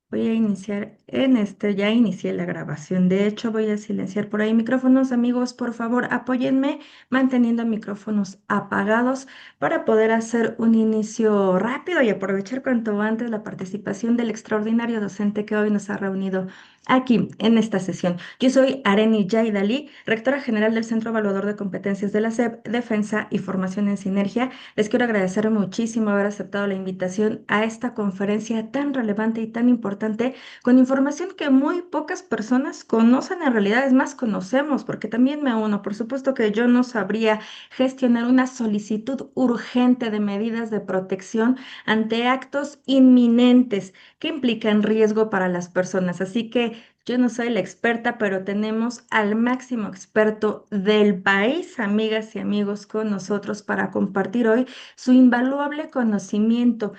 Voy a iniciar en este, ya inicié la grabación. De hecho, voy a silenciar por ahí micrófonos. Amigos, por favor, apóyenme manteniendo micrófonos apagados para poder hacer un inicio rápido y aprovechar cuanto antes la participación del extraordinario docente que hoy nos ha reunido aquí en esta sesión. Yo soy Areni Yaidali, rectora general del Centro Evaluador de Competencias de la SEP, Defensa y Formación en Sinergia. Les quiero agradecer muchísimo haber aceptado la invitación a esta conferencia tan relevante y tan importante, con información que muy pocas personas conocen en realidad, es más, conocemos, porque también me uno. Por supuesto que yo no sabría gestionar una solicitud urgente de medidas de protección ante actos inminentes que implican riesgo para las personas. Así que yo no soy la experta, pero tenemos al máximo experto del país, amigas y amigos, con nosotros para compartir hoy su invaluable conocimiento.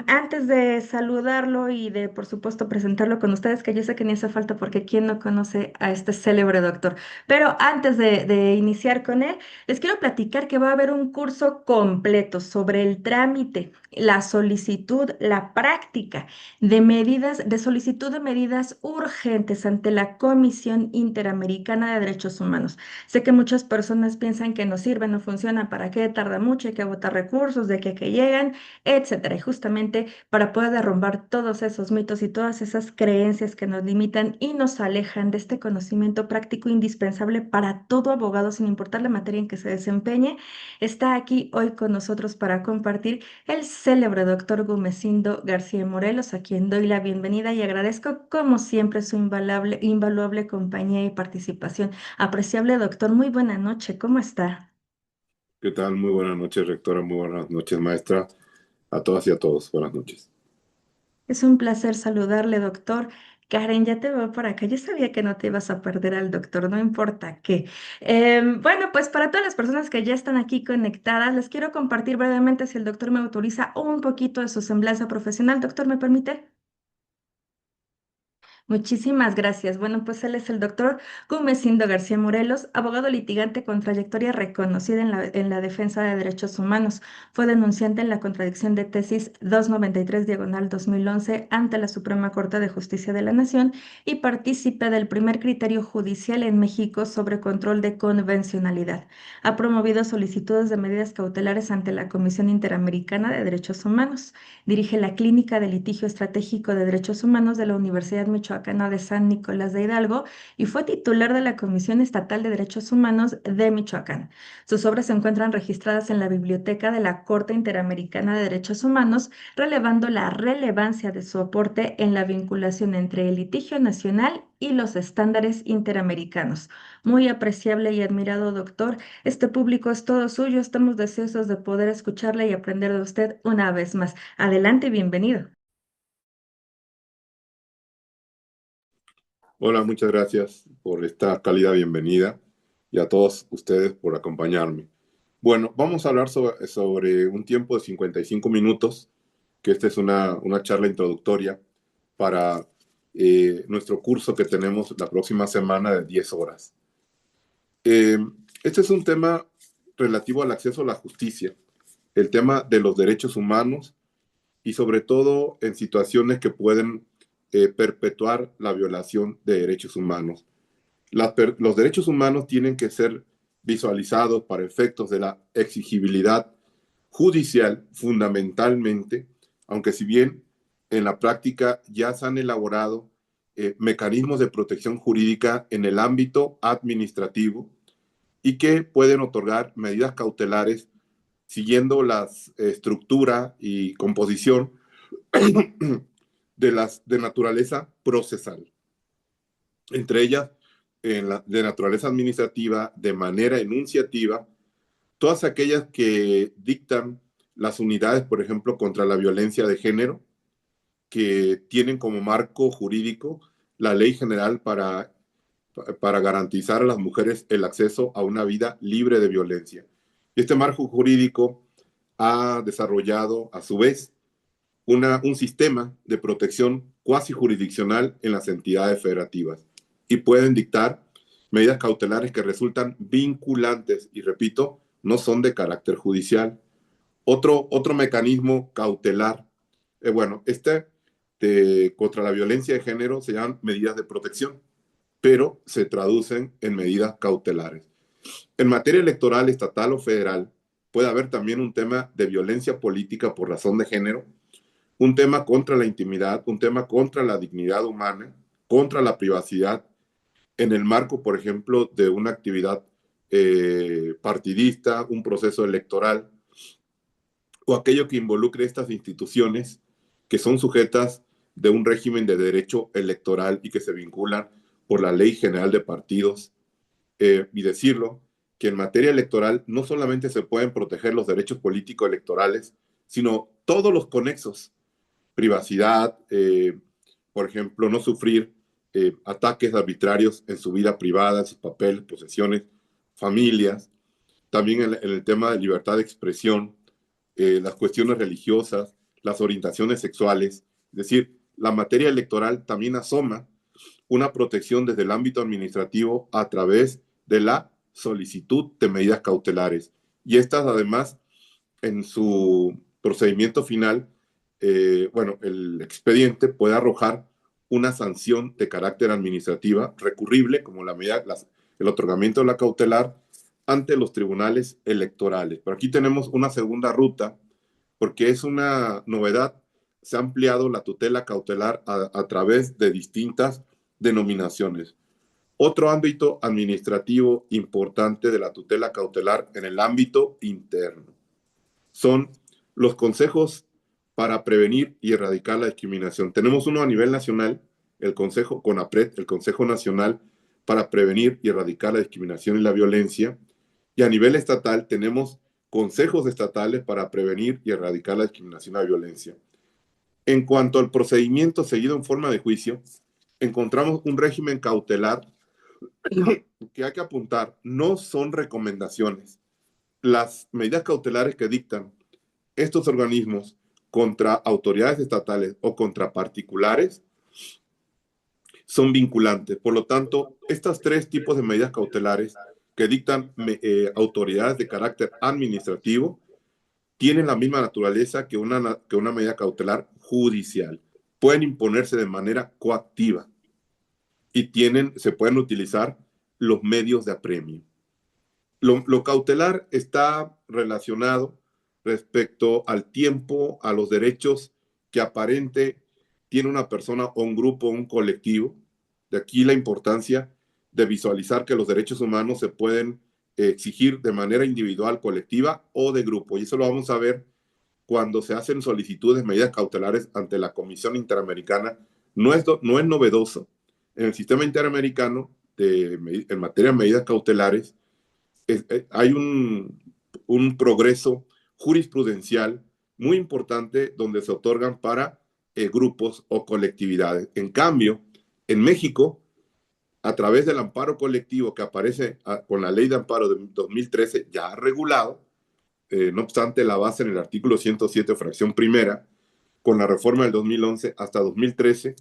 Antes de saludarlo y de, por supuesto, presentarlo con ustedes, que yo sé que ni hace falta porque quién no conoce a este célebre doctor, pero antes de iniciar con él, les quiero platicar que va a haber un curso completo sobre el trámite, la solicitud, la práctica de medidas, de solicitud de medidas urgentes ante la Comisión Interamericana de Derechos Humanos. Sé que muchas personas piensan que no sirve, no funciona, para qué, tarda mucho, hay que agotar recursos, de que llegan, etcétera. Y justamente para poder derrumbar todos esos mitos y todas esas creencias que nos limitan y nos alejan de este conocimiento práctico indispensable para todo abogado, sin importar la materia en que se desempeñe, está aquí hoy con nosotros para compartir el célebre doctor Gumecindo García Morelos, a quien doy la bienvenida y agradezco como siempre su invaluable compañía y participación. Apreciable doctor, muy buena noche, ¿cómo está? ¿Qué tal? Muy buenas noches, rectora. Muy buenas noches, maestra. A todas y a todos, buenas noches. Es un placer saludarle, doctor. Karen, ya te veo por acá. Yo sabía que no te ibas a perder al doctor, no importa qué. Bueno, pues para todas las personas que ya están aquí conectadas, les quiero compartir brevemente, si el doctor me autoriza, un poquito de su semblanza profesional. Doctor, ¿me permite? Muchísimas gracias. Bueno, pues él es el doctor Gumecindo García Morelos, abogado litigante con trayectoria reconocida en la defensa de derechos humanos. Fue denunciante en la contradicción de tesis 293/2011 ante la Suprema Corte de Justicia de la Nación y partícipe del primer criterio judicial en México sobre control de convencionalidad. Ha promovido solicitudes de medidas cautelares ante la Comisión Interamericana de Derechos Humanos. Dirige la Clínica de Litigio Estratégico de Derechos Humanos de la Universidad Michoacana de San Nicolás de Hidalgo y fue titular de la Comisión Estatal de Derechos Humanos de Michoacán. Sus obras se encuentran registradas en la Biblioteca de la Corte Interamericana de Derechos Humanos, relevando la relevancia de su aporte en la vinculación entre el litigio nacional y los estándares interamericanos. Muy apreciable y admirado doctor, este público es todo suyo. Estamos deseosos de poder escucharle y aprender de usted una vez más. Adelante, bienvenido. Hola, muchas gracias por esta cálida bienvenida y a todos ustedes por acompañarme. Bueno, vamos a hablar sobre un tiempo de 55 minutos, que esta es una charla introductoria para nuestro curso que tenemos la próxima semana de 10 horas. Eh, este es un tema relativo al acceso a la justicia, el tema de los derechos humanos y sobre todo en situaciones que pueden perpetuar la violación de derechos humanos. Los derechos humanos tienen que ser visualizados para efectos de la exigibilidad judicial fundamentalmente, aunque si bien en la práctica ya se han elaborado mecanismos de protección jurídica en el ámbito administrativo y que pueden otorgar medidas cautelares siguiendo la estructura y composición de naturaleza procesal, entre ellas de naturaleza administrativa, de manera enunciativa, todas aquellas que dictan las unidades, por ejemplo, contra la violencia de género, que tienen como marco jurídico la Ley General para garantizar a las mujeres el acceso a una vida libre de violencia. Este marco jurídico ha desarrollado, a su vez, un sistema de protección cuasi jurisdiccional en las entidades federativas y pueden dictar medidas cautelares que resultan vinculantes y, repito, no son de carácter judicial. Otro mecanismo cautelar bueno, contra la violencia de género se llaman medidas de protección, pero se traducen en medidas cautelares. En materia electoral, estatal o federal, puede haber también un tema de violencia política por razón de género, un tema contra la intimidad, un tema contra la dignidad humana, contra la privacidad, en el marco, por ejemplo, de una actividad partidista, un proceso electoral, o aquello que involucre estas instituciones que son sujetas de un régimen de derecho electoral y que se vinculan por la Ley General de Partidos. Y decirlo, que en materia electoral no solamente se pueden proteger los derechos políticos electorales, sino todos los conexos, privacidad, por ejemplo, no sufrir ataques arbitrarios en su vida privada, en sus papeles, posesiones, familias, también en el tema de libertad de expresión, las cuestiones religiosas, las orientaciones sexuales, es decir, la materia electoral también asoma una protección desde el ámbito administrativo a través de la solicitud de medidas cautelares. Y estas, además, en su procedimiento final, bueno, el expediente puede arrojar una sanción de carácter administrativa recurrible, como el otorgamiento de la cautelar, ante los tribunales electorales. Pero aquí tenemos una segunda ruta, porque es una novedad. Se ha ampliado la tutela cautelar a través de distintas denominaciones. Otro ámbito administrativo importante de la tutela cautelar en el ámbito interno son los consejos para prevenir y erradicar la discriminación. Tenemos uno a nivel nacional, el Consejo CONAPRED, el Consejo Nacional para Prevenir y Erradicar la Discriminación y la Violencia, y a nivel estatal tenemos consejos estatales para prevenir y erradicar la discriminación y la violencia. En cuanto al procedimiento seguido en forma de juicio, encontramos un régimen cautelar que hay que apuntar, no son recomendaciones. Las medidas cautelares que dictan estos organismos contra autoridades estatales o contra particulares son vinculantes. Por lo tanto, estos tres tipos de medidas cautelares que dictan autoridades de carácter administrativo tienen la misma naturaleza que una medida cautelar judicial. Pueden imponerse de manera coactiva y se pueden utilizar los medios de apremio. Lo cautelar está relacionado respecto al tiempo, a los derechos que aparente tiene una persona o un grupo o un colectivo. De aquí la importancia de visualizar que los derechos humanos se pueden exigir de manera individual, colectiva o de grupo. Y eso lo vamos a ver cuando se hacen solicitudes de medidas cautelares ante la Comisión Interamericana. No es novedoso. En el sistema interamericano, en materia de medidas cautelares, hay un progreso jurisprudencial muy importante donde se otorgan para grupos o colectividades. En cambio, en México, a través del amparo colectivo que aparece con la ley de amparo de 2013, ya ha regulado, no obstante la base en el artículo 107, fracción primera, con la reforma del 2011 hasta 2013,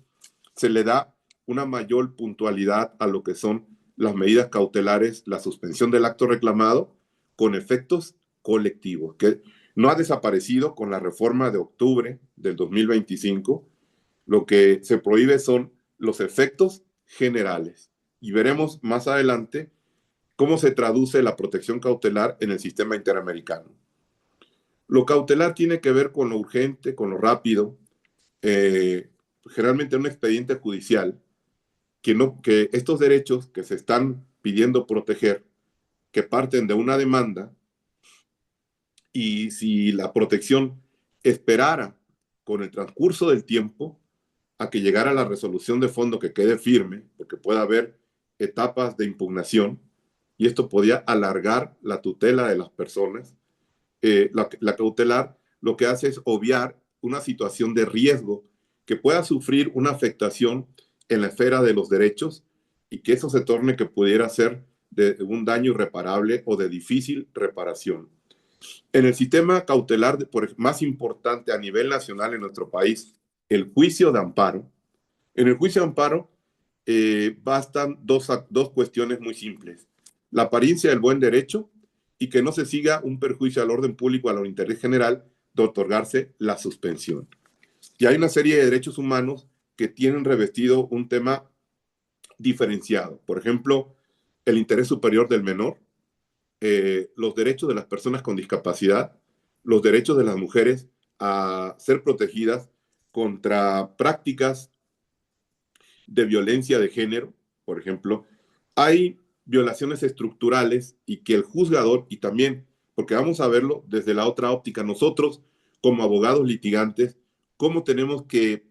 se le da una mayor puntualidad a lo que son las medidas cautelares, la suspensión del acto reclamado con efectos colectivos, que no ha desaparecido con la reforma de octubre del 2025. Lo que se prohíbe son los efectos generales. Y veremos más adelante cómo se traduce la protección cautelar en el sistema interamericano. Lo cautelar tiene que ver con lo urgente, con lo rápido, generalmente en un expediente judicial, que estos derechos que se están pidiendo proteger, que parten de una demanda, y si la protección esperara con el transcurso del tiempo a que llegara la resolución de fondo que quede firme, porque puede haber etapas de impugnación, y esto podía alargar la tutela de las personas, la cautelar lo que hace es obviar una situación de riesgo que pueda sufrir una afectación en la esfera de los derechos y que eso se torne que pudiera ser de un daño irreparable o de difícil reparación. En el sistema cautelar más importante a nivel nacional en nuestro país, el juicio de amparo. En el juicio de amparo bastan dos cuestiones muy simples. La apariencia del buen derecho y que no se siga un perjuicio al orden público, al interés general, de otorgarse la suspensión. Y hay una serie de derechos humanos que tienen revestido un tema diferenciado. Por ejemplo, el interés superior del menor, los derechos de las personas con discapacidad, los derechos de las mujeres a ser protegidas contra prácticas de violencia de género, por ejemplo. Hay violaciones estructurales y que el juzgador, y también, porque vamos a verlo desde la otra óptica, nosotros como abogados litigantes, cómo tenemos que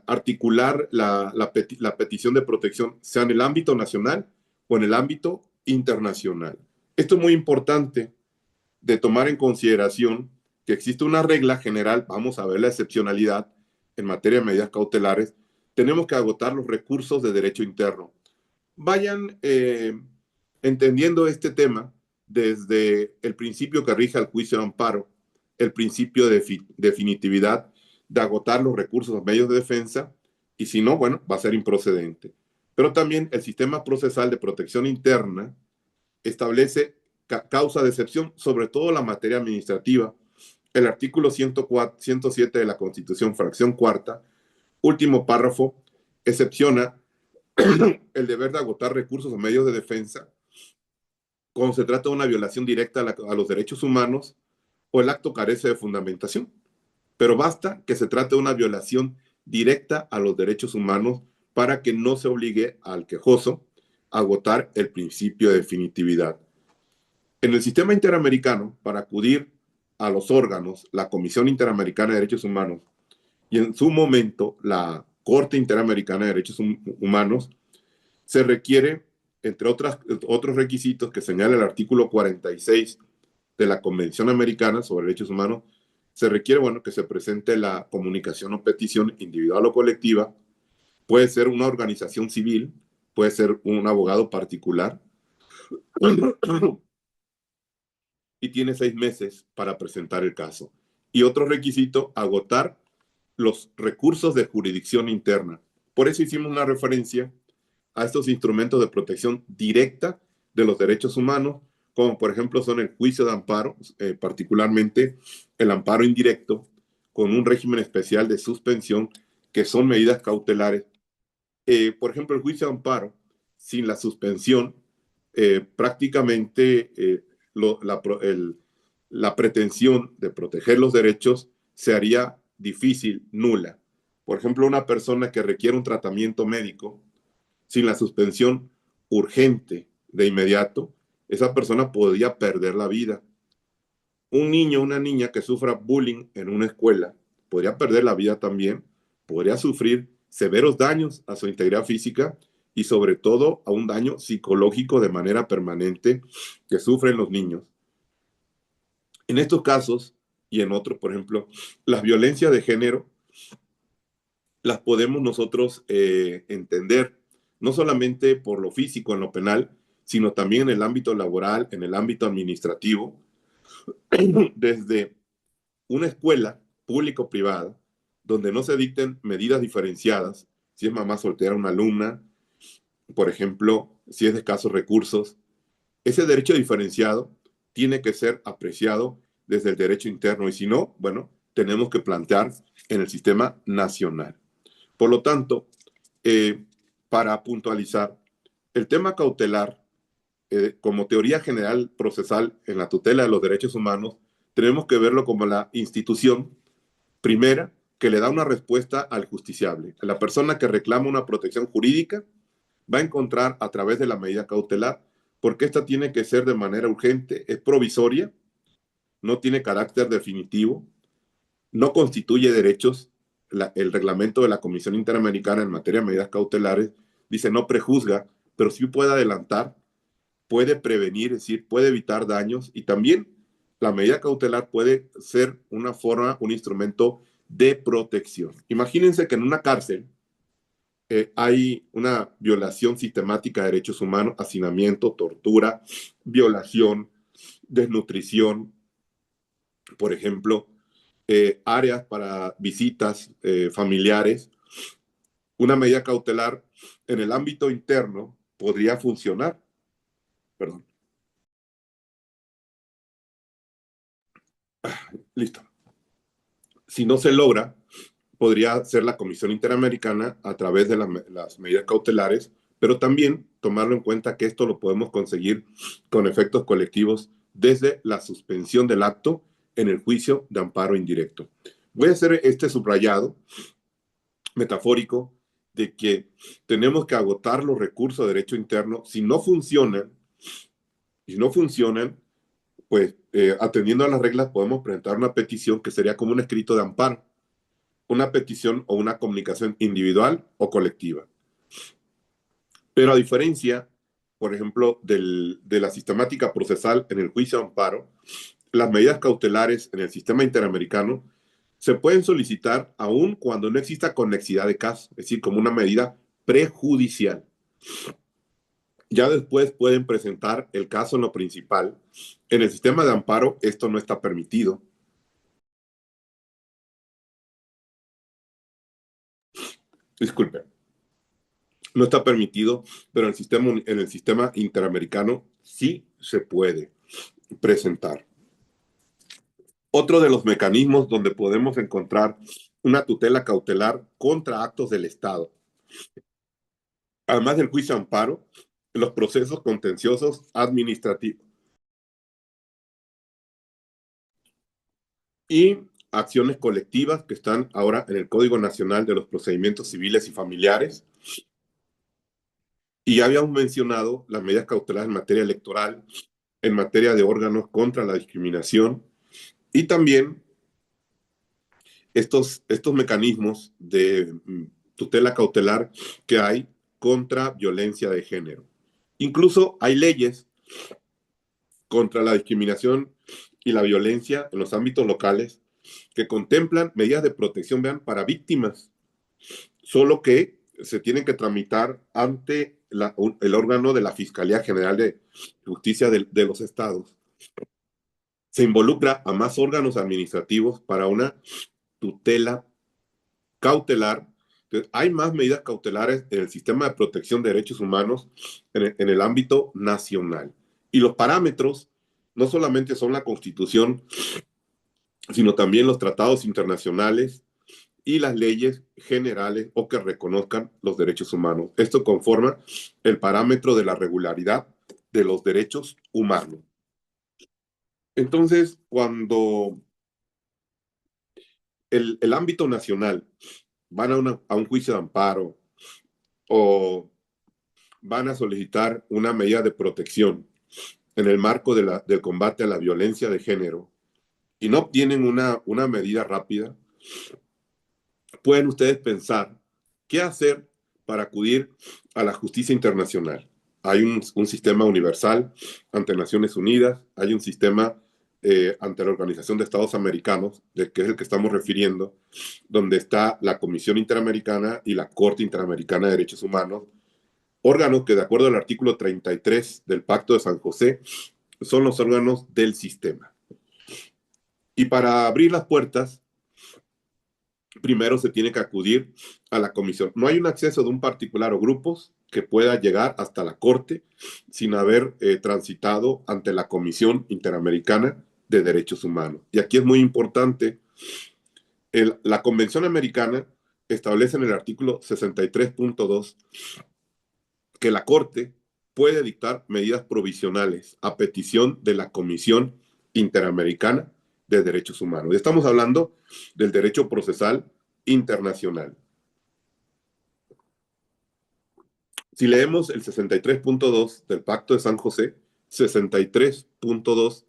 articular la petición de protección, sea en el ámbito nacional o en el ámbito internacional. Esto es muy importante de tomar en consideración que existe una regla general, vamos a ver la excepcionalidad en materia de medidas cautelares, tenemos que agotar los recursos de derecho interno. Vayan entendiendo este tema desde el principio que rige al juicio de amparo, el principio de definitividad de agotar los recursos a medios de defensa, y si no, bueno, va a ser improcedente. Pero también el sistema procesal de protección interna establece causa de excepción, sobre todo la materia administrativa. El artículo 104, 107 de la Constitución, fracción cuarta, último párrafo, excepciona el deber de agotar recursos o medios de defensa cuando se trata de una violación directa a los derechos humanos o el acto carece de fundamentación. Pero basta que se trate de una violación directa a los derechos humanos para que no se obligue al quejoso a agotar el principio de definitividad. En el sistema interamericano, para acudir a los órganos, la Comisión Interamericana de Derechos Humanos y en su momento la Corte Interamericana de Derechos Humanos, se requiere, entre otros requisitos que señala el artículo 46 de la Convención Americana sobre Derechos Humanos, se requiere, bueno, que se presente la comunicación o petición individual o colectiva, puede ser una organización civil, puede ser un abogado particular, y tiene 6 meses para presentar el caso. Y otro requisito, agotar los recursos de jurisdicción interna. Por eso hicimos una referencia a estos instrumentos de protección directa de los derechos humanos, como por ejemplo son el juicio de amparo, particularmente el amparo indirecto, con un régimen especial de suspensión, que son medidas cautelares. Por ejemplo, el juicio de amparo, sin la suspensión, prácticamente la pretensión de proteger los derechos se haría difícil, nula. Por ejemplo, una persona que requiere un tratamiento médico, sin la suspensión urgente de inmediato, esa persona podría perder la vida. Un niño o una niña que sufra bullying en una escuela podría perder la vida también, podría sufrir severos daños a su integridad física y sobre todo a un daño psicológico de manera permanente que sufren los niños. En estos casos y en otros, por ejemplo, las violencias de género las podemos nosotros entender no solamente por lo físico en lo penal, sino también en el ámbito laboral, en el ámbito administrativo, desde una escuela pública o privada donde no se dicten medidas diferenciadas, si es mamá soltera una alumna, por ejemplo, si es de escasos recursos, ese derecho diferenciado tiene que ser apreciado desde el derecho interno y si no, bueno, tenemos que plantear en el sistema nacional. Por lo tanto, para puntualizar, el tema cautelar, como teoría general procesal en la tutela de los derechos humanos, tenemos que verlo como la institución primera que le da una respuesta al justiciable. La persona que reclama una protección jurídica va a encontrar a través de la medida cautelar, porque esta tiene que ser de manera urgente, es provisoria, no tiene carácter definitivo, no constituye derechos. El reglamento de la Comisión Interamericana en materia de medidas cautelares dice no prejuzga, pero sí puede adelantar, puede prevenir, es decir, puede evitar daños y también la medida cautelar puede ser una forma, un instrumento de protección. Imagínense que en una cárcel hay una violación sistemática de derechos humanos, hacinamiento, tortura, violación, desnutrición, por ejemplo, áreas para visitas familiares. Una medida cautelar en el ámbito interno podría funcionar. Perdón. Listo. Si no se logra, podría ser la Comisión Interamericana a través de las medidas cautelares, pero también tomarlo en cuenta que esto lo podemos conseguir con efectos colectivos desde la suspensión del acto en el juicio de amparo indirecto. Voy a hacer este subrayado metafórico de que tenemos que agotar los recursos de derecho interno. Si no funcionan, pues atendiendo a las reglas podemos presentar una petición que sería como un escrito de amparo, una petición o una comunicación individual o colectiva. Pero a diferencia, por ejemplo, de la sistemática procesal en el juicio de amparo, las medidas cautelares en el sistema interamericano se pueden solicitar aún cuando no exista conexidad de caso, es decir, como una medida prejudicial. Ya después pueden presentar el caso en lo principal. En el sistema de amparo esto no está permitido. Disculpe, no está permitido, pero en el sistema interamericano sí se puede presentar. Otro de los mecanismos donde podemos encontrar una tutela cautelar contra actos del Estado, además del juicio de amparo, los procesos contenciosos administrativos y acciones colectivas que están ahora en el Código Nacional de los Procedimientos Civiles y Familiares. Y ya habíamos mencionado las medidas cautelares en materia electoral, en materia de órganos contra la discriminación y también estos mecanismos de tutela cautelar que hay contra violencia de género. Incluso hay leyes contra la discriminación y la violencia en los ámbitos locales que contemplan medidas de protección, vean, para víctimas, solo que se tienen que tramitar ante el órgano de la Fiscalía General de Justicia de los estados. Se involucra a más órganos administrativos para una tutela cautelar. Entonces, hay más medidas cautelares en el sistema de protección de derechos humanos en el ámbito nacional. Y los parámetros no solamente son la Constitución, sino también los tratados internacionales y las leyes generales o que reconozcan los derechos humanos. Esto conforma el parámetro de la regularidad de los derechos humanos. Entonces, cuando el ámbito nacional van a un juicio de amparo o van a solicitar una medida de protección en el marco del combate a la violencia de género y no obtienen una medida rápida, pueden ustedes pensar qué hacer para acudir a la justicia internacional. Hay un sistema universal ante Naciones Unidas, hay un sistema ante la Organización de Estados Americanos, que es el que estamos refiriendo, donde está la Comisión Interamericana y la Corte Interamericana de Derechos Humanos, órganos que de acuerdo al artículo 33 del Pacto de San José son los órganos del sistema. Y para abrir las puertas, primero se tiene que acudir a la comisión. No hay un acceso de un particular o grupos que pueda llegar hasta la Corte sin haber transitado ante la Comisión Interamericana de Derechos Humanos. Y aquí es muy importante, la Convención Americana establece en el artículo 63.2 que la Corte puede dictar medidas provisionales a petición de la Comisión Interamericana de Derechos Humanos. Y estamos hablando del derecho procesal internacional. Si leemos el 63.2 del Pacto de San José, 63.2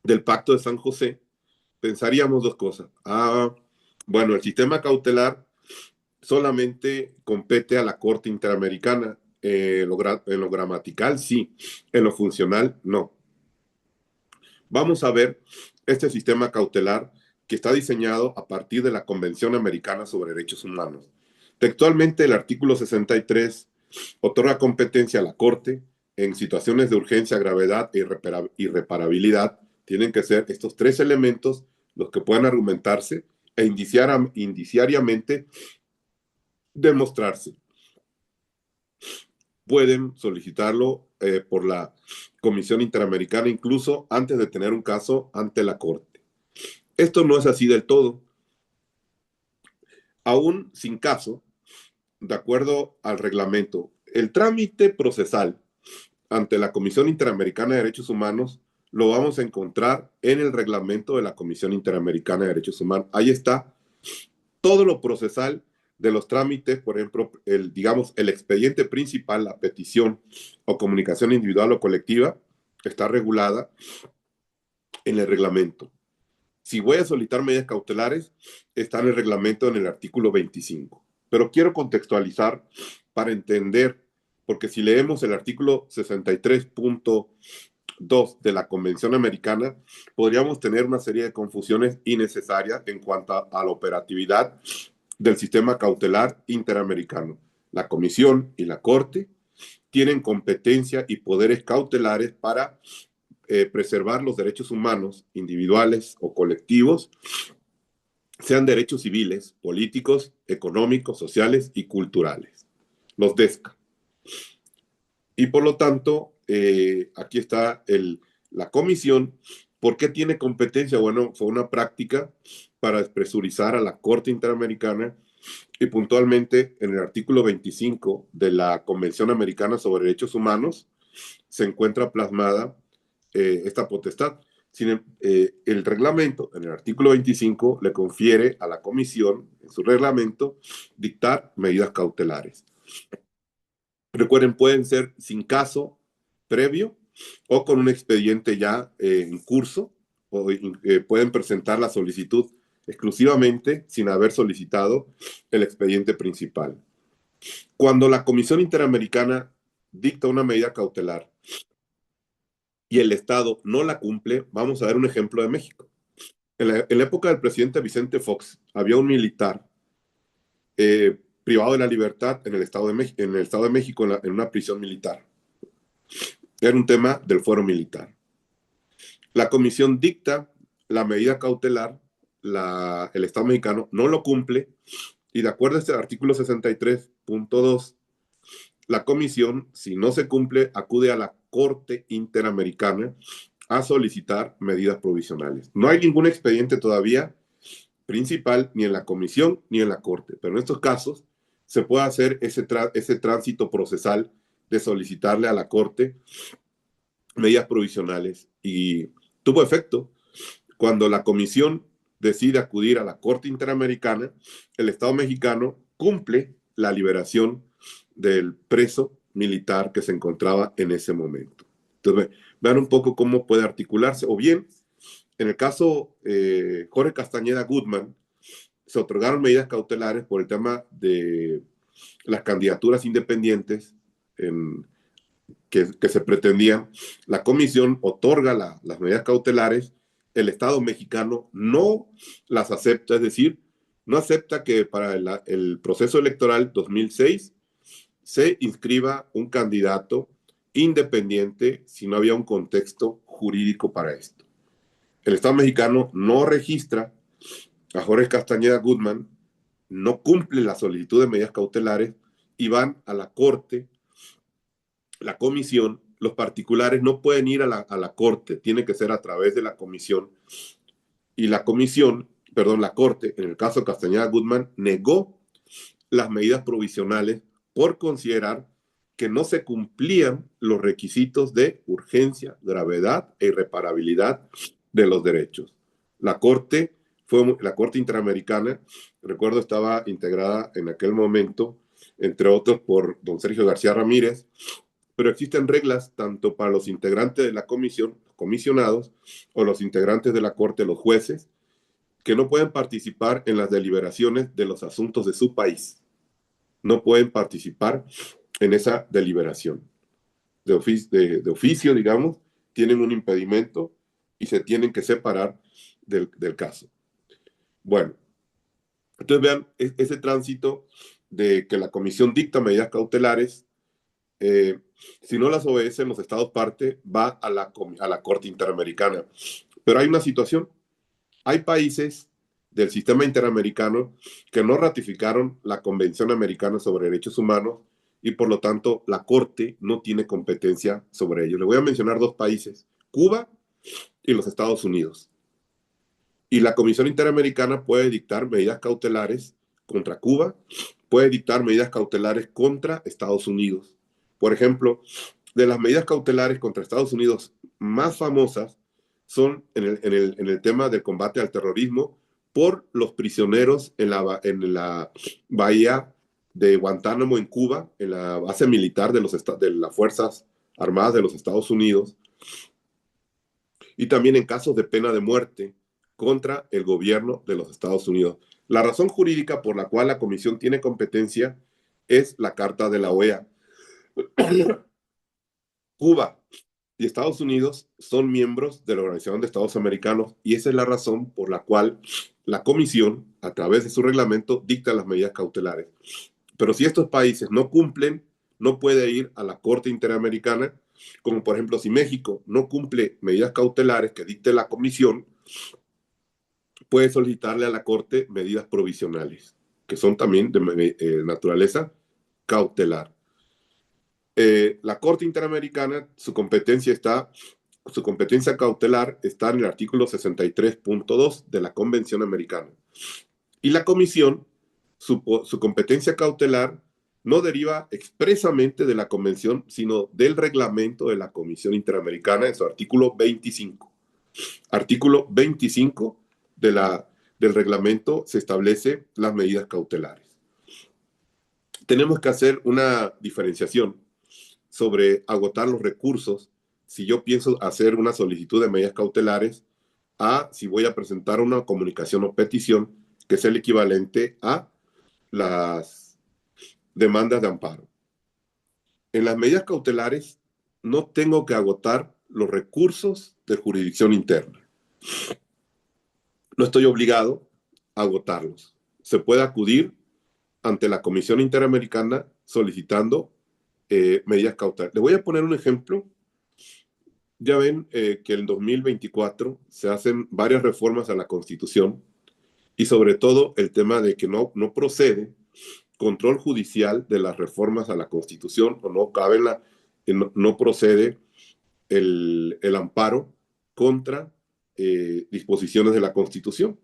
del Pacto de San José, pensaríamos dos cosas. Bueno, el sistema cautelar solamente compete a la Corte Interamericana. En lo gramatical, sí. En lo funcional, no. Vamos a ver este sistema cautelar que está diseñado a partir de la Convención Americana sobre Derechos Humanos. Textualmente, el artículo 63 otorga competencia a la Corte en situaciones de urgencia, gravedad e irreparabilidad. Tienen que ser estos tres elementos los que puedan argumentarse e indiciariamente demostrarse. Pueden solicitarlo por la Comisión Interamericana incluso antes de tener un caso ante la Corte. Esto no es así del todo. aún sin caso, de acuerdo al reglamento, el trámite procesal ante la Comisión Interamericana de Derechos Humanos lo vamos a encontrar en el reglamento de la Comisión Interamericana de Derechos Humanos. Ahí está todo lo procesal de los trámites, por ejemplo, digamos, el expediente principal, la petición o comunicación individual o colectiva, está regulada en el reglamento. Si voy a solicitar medidas cautelares, está en el reglamento en el artículo 25. Pero quiero contextualizar para entender, porque si leemos el artículo 63.2 de la Convención Americana, podríamos tener una serie de confusiones innecesarias en cuanto a la operatividad del sistema cautelar interamericano. La Comisión y la Corte tienen competencia y poderes cautelares para preservar los derechos humanos individuales o colectivos, sean derechos civiles, políticos, económicos, sociales y culturales, los DESCA. Y por lo tanto, aquí está la comisión. ¿Por qué tiene competencia? Bueno, fue una práctica para despresurizar a la Corte Interamericana y puntualmente en el artículo 25 de la Convención Americana sobre Derechos Humanos se encuentra plasmada esta potestad. El reglamento, en el artículo 25, le confiere a la comisión, en su reglamento, dictar medidas cautelares. Recuerden, pueden ser sin caso previo o con un expediente ya en curso, o pueden presentar la solicitud exclusivamente sin haber solicitado el expediente principal. Cuando la Comisión Interamericana dicta una medida cautelar y el Estado no la cumple, vamos a dar un ejemplo de México. En la época del presidente Vicente Fox, había un militar privado de la libertad en el Estado de México, en una prisión militar. Era un tema del fuero militar. La comisión dicta la medida cautelar, el Estado mexicano no lo cumple, y de acuerdo a este artículo 63.2, la comisión, si no se cumple, acude a la Corte Interamericana a solicitar medidas provisionales. No hay ningún expediente todavía principal ni en la comisión ni en la Corte, pero en estos casos se puede hacer ese tránsito procesal de solicitarle a la Corte medidas provisionales, y tuvo efecto. Cuando la comisión decide acudir a la Corte Interamericana, el Estado mexicano cumple la liberación del preso militar que se encontraba en ese momento. Entonces, vean un poco cómo puede articularse. O bien, en el caso Jorge Castañeda Gutmann, se otorgaron medidas cautelares por el tema de las candidaturas independientes que se pretendían. La comisión otorga las medidas cautelares, el Estado mexicano no las acepta, es decir, no acepta que para el proceso electoral 2006 se inscriba un candidato independiente si no había un contexto jurídico para esto. El Estado mexicano no registra a Jorge Castañeda Gutmann, no cumple la solicitud de medidas cautelares y van a la Corte, la comisión. Los particulares no pueden ir a la Corte, tiene que ser a través de la comisión. Y la comisión, perdón, la Corte, en el caso de Castañeda Gutmann, negó las medidas provisionales por considerar que no se cumplían los requisitos de urgencia, gravedad e irreparabilidad de los derechos. La Corte Interamericana, recuerdo, estaba integrada en aquel momento, entre otros, por don Sergio García Ramírez, pero existen reglas tanto para los integrantes de la comisión, los comisionados, o los integrantes de la Corte, los jueces, que no pueden participar en las deliberaciones de los asuntos de su país. No pueden participar en esa deliberación. De oficio, digamos, tienen un impedimento y se tienen que separar del caso. Bueno, entonces vean ese tránsito de que la comisión dicta medidas cautelares. Si no las obedecen los estados parte, va a la Corte Interamericana. Pero hay una situación. Hay países del sistema interamericano que no ratificaron la Convención Americana sobre Derechos Humanos y por lo tanto la Corte no tiene competencia sobre ellos. Le voy a mencionar dos países, Cuba y los Estados Unidos. Y la Comisión Interamericana puede dictar medidas cautelares contra Cuba, puede dictar medidas cautelares contra Estados Unidos. Por ejemplo, de las medidas cautelares contra Estados Unidos más famosas son en el tema del combate al terrorismo por los prisioneros en la bahía de Guantánamo en Cuba, en la base militar de las Fuerzas Armadas de los Estados Unidos, y también en casos de pena de muerte contra el gobierno de los Estados Unidos. La razón jurídica por la cual la Comisión tiene competencia es la Carta de la OEA. Cuba y Estados Unidos son miembros de la Organización de Estados Americanos y esa es la razón por la cual la Comisión, a través de su reglamento, dicta las medidas cautelares. Pero si estos países no cumplen, no puede ir a la Corte Interamericana, como por ejemplo si México no cumple medidas cautelares que dicte la Comisión, puede solicitarle a la Corte medidas provisionales, que son también de naturaleza cautelar. La Corte Interamericana, su competencia cautelar está en el artículo 63.2 de la Convención Americana. Y la Comisión, su competencia cautelar no deriva expresamente de la Convención, sino del reglamento de la Comisión Interamericana en su artículo 25. Artículo 25 del reglamento se establece las medidas cautelares. Tenemos que hacer una diferenciación sobre agotar los recursos si yo pienso hacer una solicitud de medidas cautelares a si voy a presentar una comunicación o petición que es el equivalente a las demandas de amparo. En las medidas cautelares no tengo que agotar los recursos de jurisdicción interna. No estoy obligado a agotarlos. Se puede acudir ante la Comisión Interamericana solicitando medidas cautelares. Les voy a poner un ejemplo. Ya ven que en 2024 se hacen varias reformas a la Constitución y sobre todo el tema de que no procede control judicial de las reformas a la Constitución o no procede el amparo contra disposiciones de la Constitución.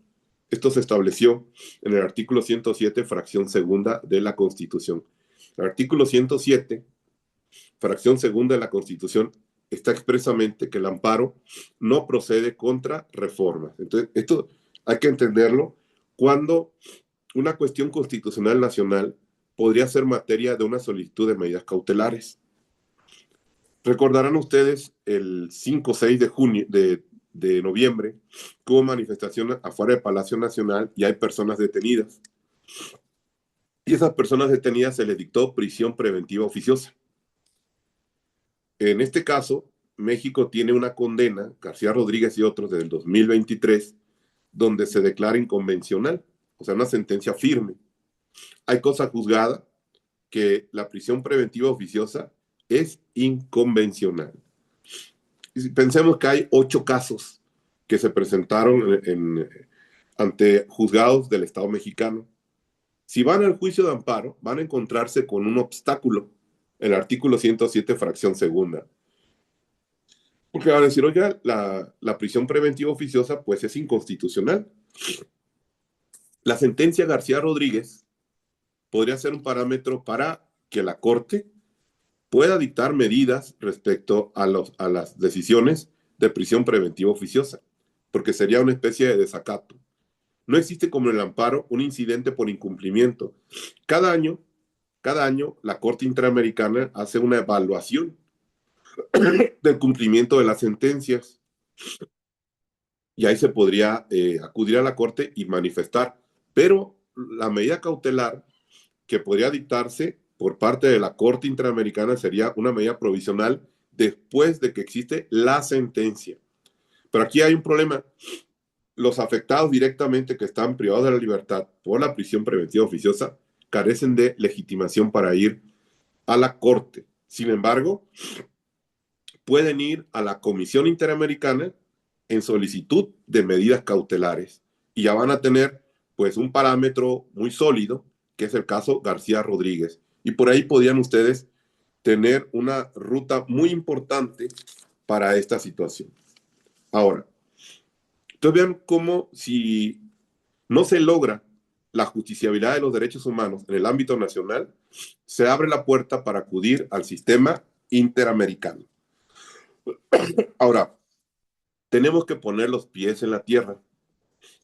Esto se estableció en el artículo 107, fracción segunda de la Constitución. El artículo 107, fracción segunda de la Constitución, está expresamente que el amparo no procede contra reformas. Entonces, esto hay que entenderlo cuando una cuestión constitucional nacional podría ser materia de una solicitud de medidas cautelares. Recordarán ustedes el 5 o 6 de junio de noviembre que hubo manifestaciones afuera del Palacio Nacional y hay personas detenidas. Y esas personas detenidas se les dictó prisión preventiva oficiosa. En este caso, México tiene una condena, García Rodríguez y otros, desde el 2023, donde se declara inconvencional, o sea, una sentencia firme. Hay cosa juzgada que la prisión preventiva oficiosa es inconvencional. Y pensemos que hay 8 casos que se presentaron ante juzgados del Estado mexicano. Si van al juicio de amparo, van a encontrarse con un obstáculo, el artículo 107, fracción segunda. Porque van a decir, oiga, la prisión preventiva oficiosa pues es inconstitucional. La sentencia García Rodríguez podría ser un parámetro para que la Corte pueda dictar medidas respecto a las decisiones de prisión preventiva oficiosa, porque sería una especie de desacato. No existe como en el amparo un incidente por incumplimiento. Cada año, la Corte Interamericana hace una evaluación del cumplimiento de las sentencias y ahí se podría acudir a la Corte y manifestar. Pero la medida cautelar que podría dictarse por parte de la Corte Interamericana sería una medida provisional después de que existe la sentencia. Pero aquí hay un problema. Los afectados directamente que están privados de la libertad por la prisión preventiva oficiosa carecen de legitimación para ir a la Corte. Sin embargo, pueden ir a la Comisión Interamericana en solicitud de medidas cautelares y ya van a tener pues un parámetro muy sólido, que es el caso García Rodríguez. Y por ahí podrían ustedes tener una ruta muy importante para esta situación. Ahora, entonces vean cómo si no se logra la justiciabilidad de los derechos humanos en el ámbito nacional, se abre la puerta para acudir al sistema interamericano. Ahora, tenemos que poner los pies en la tierra,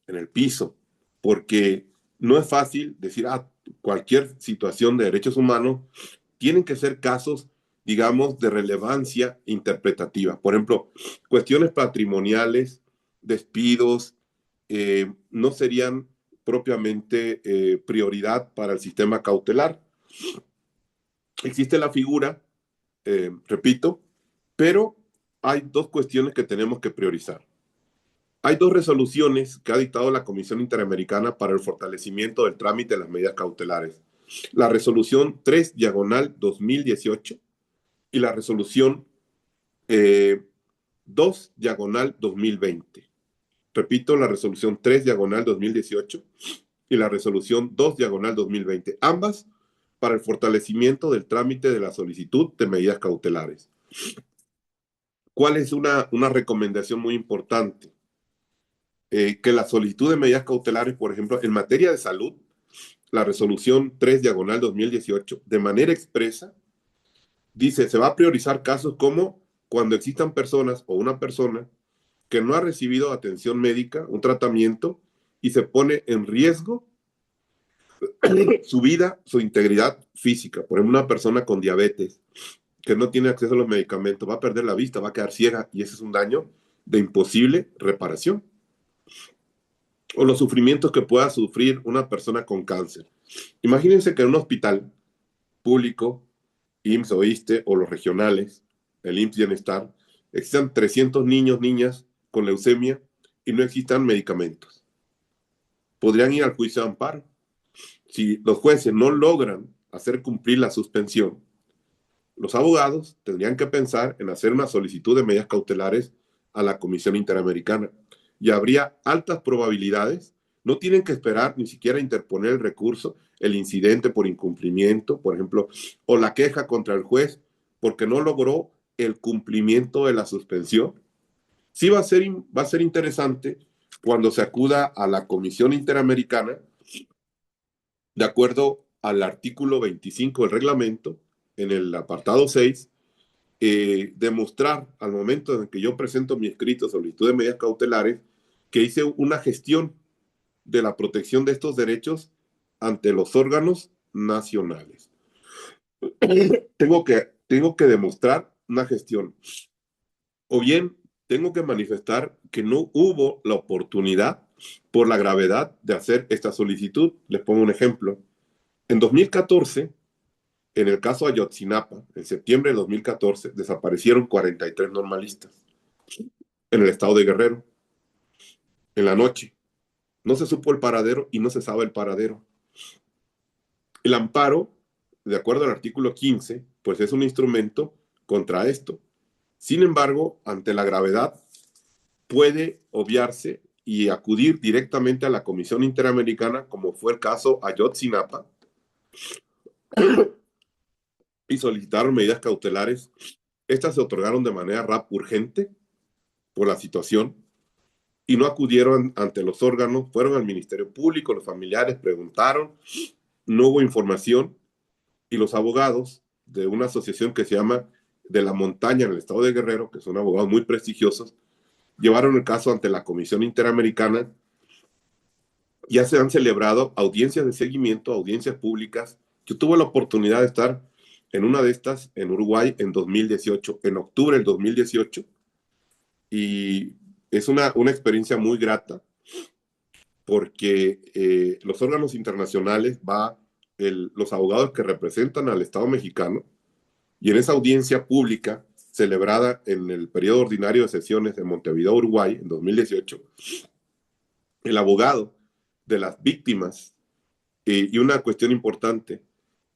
en el piso, porque no es fácil decir, cualquier situación de derechos humanos tienen que ser casos, digamos, de relevancia interpretativa. Por ejemplo, cuestiones patrimoniales, despidos, no serían propiamente prioridad para el sistema cautelar. Existe la figura, repito, pero hay dos cuestiones que tenemos que priorizar. Hay dos resoluciones que ha dictado la Comisión Interamericana para el fortalecimiento del trámite de las medidas cautelares. La resolución 3/2018 y la resolución 2/2020. Repito, la resolución 3/2018 y la resolución 2/2020. Ambas para el fortalecimiento del trámite de la solicitud de medidas cautelares. ¿Cuál es una recomendación muy importante? Que la solicitud de medidas cautelares, por ejemplo, en materia de salud, la resolución 3/2018, de manera expresa, dice, se va a priorizar casos como cuando existan personas o una persona que no ha recibido atención médica, un tratamiento, y se pone en riesgo su vida, su integridad física. Por ejemplo, una persona con diabetes que no tiene acceso a los medicamentos va a perder la vista, va a quedar ciega y ese es un daño de imposible reparación. O los sufrimientos que pueda sufrir una persona con cáncer. Imagínense que en un hospital público, IMSS o ISSSTE o los regionales, el IMSS Bienestar, existan 300 niños, niñas con leucemia y no existan medicamentos. Podrían ir al juicio de amparo. Si los jueces no logran hacer cumplir la suspensión, los abogados tendrían que pensar en hacer una solicitud de medidas cautelares a la Comisión Interamericana y habría altas probabilidades, no tienen que esperar ni siquiera interponer el recurso, el incidente por incumplimiento, por ejemplo, o la queja contra el juez porque no logró el cumplimiento de la suspensión. Sí va a ser interesante cuando se acuda a la Comisión Interamericana, de acuerdo al artículo 25 del reglamento, en el apartado 6, demostrar al momento en que yo presento mi escrito solicitud de medidas cautelares que hice una gestión de la protección de estos derechos ante los órganos nacionales. Tengo que demostrar una gestión. O bien tengo que manifestar que no hubo la oportunidad por la gravedad de hacer esta solicitud. Les pongo un ejemplo. En 2014, en el caso Ayotzinapa, en septiembre de 2014, desaparecieron 43 normalistas en el estado de Guerrero, en la noche. No se supo el paradero y no se sabe el paradero. El amparo, de acuerdo al artículo 15, pues es un instrumento contra esto. Sin embargo, ante la gravedad, puede obviarse y acudir directamente a la Comisión Interamericana, como fue el caso Ayotzinapa, y solicitar medidas cautelares. Estas se otorgaron de manera urgente por la situación y no acudieron ante los órganos, fueron al Ministerio Público, los familiares preguntaron, no hubo información y los abogados de una asociación que se llama De la Montaña en el estado de Guerrero, que son abogados muy prestigiosos, llevaron el caso ante la Comisión Interamericana. Ya se han celebrado audiencias de seguimiento, audiencias públicas. Yo tuve la oportunidad de estar en una de estas en Uruguay en 2018, en octubre del 2018, y es una experiencia muy grata porque los órganos internacionales los abogados que representan al Estado mexicano y en esa audiencia pública celebrada en el periodo ordinario de sesiones de Montevideo, Uruguay, en 2018, el abogado de las víctimas y una cuestión importante,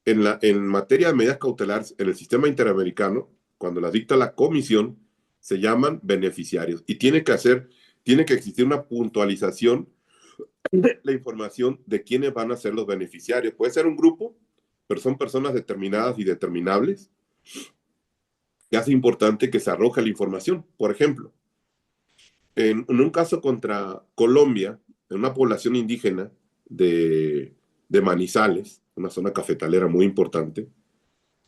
en materia de medidas cautelares en el sistema interamericano, cuando las dicta la comisión, se llaman beneficiarios y tiene que existir una puntualización de la información de quiénes van a ser los beneficiarios. Puede ser un grupo, pero son personas determinadas y determinables. Y hace importante que se arroje la información. Por ejemplo, en un caso contra Colombia, en una población indígena de, de Manizales, una zona cafetalera muy importante,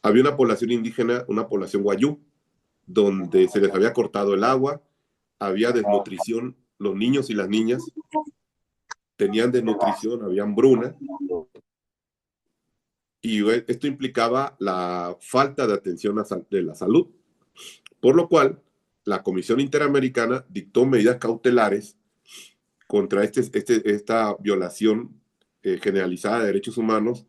había una población indígena, una población guayú, donde se les había cortado el agua, había desnutrición, los niños y las niñas tenían desnutrición, había hambruna, y esto implicaba la falta de atención de la salud, por lo cual la Comisión Interamericana dictó medidas cautelares contra esta violación generalizada de derechos humanos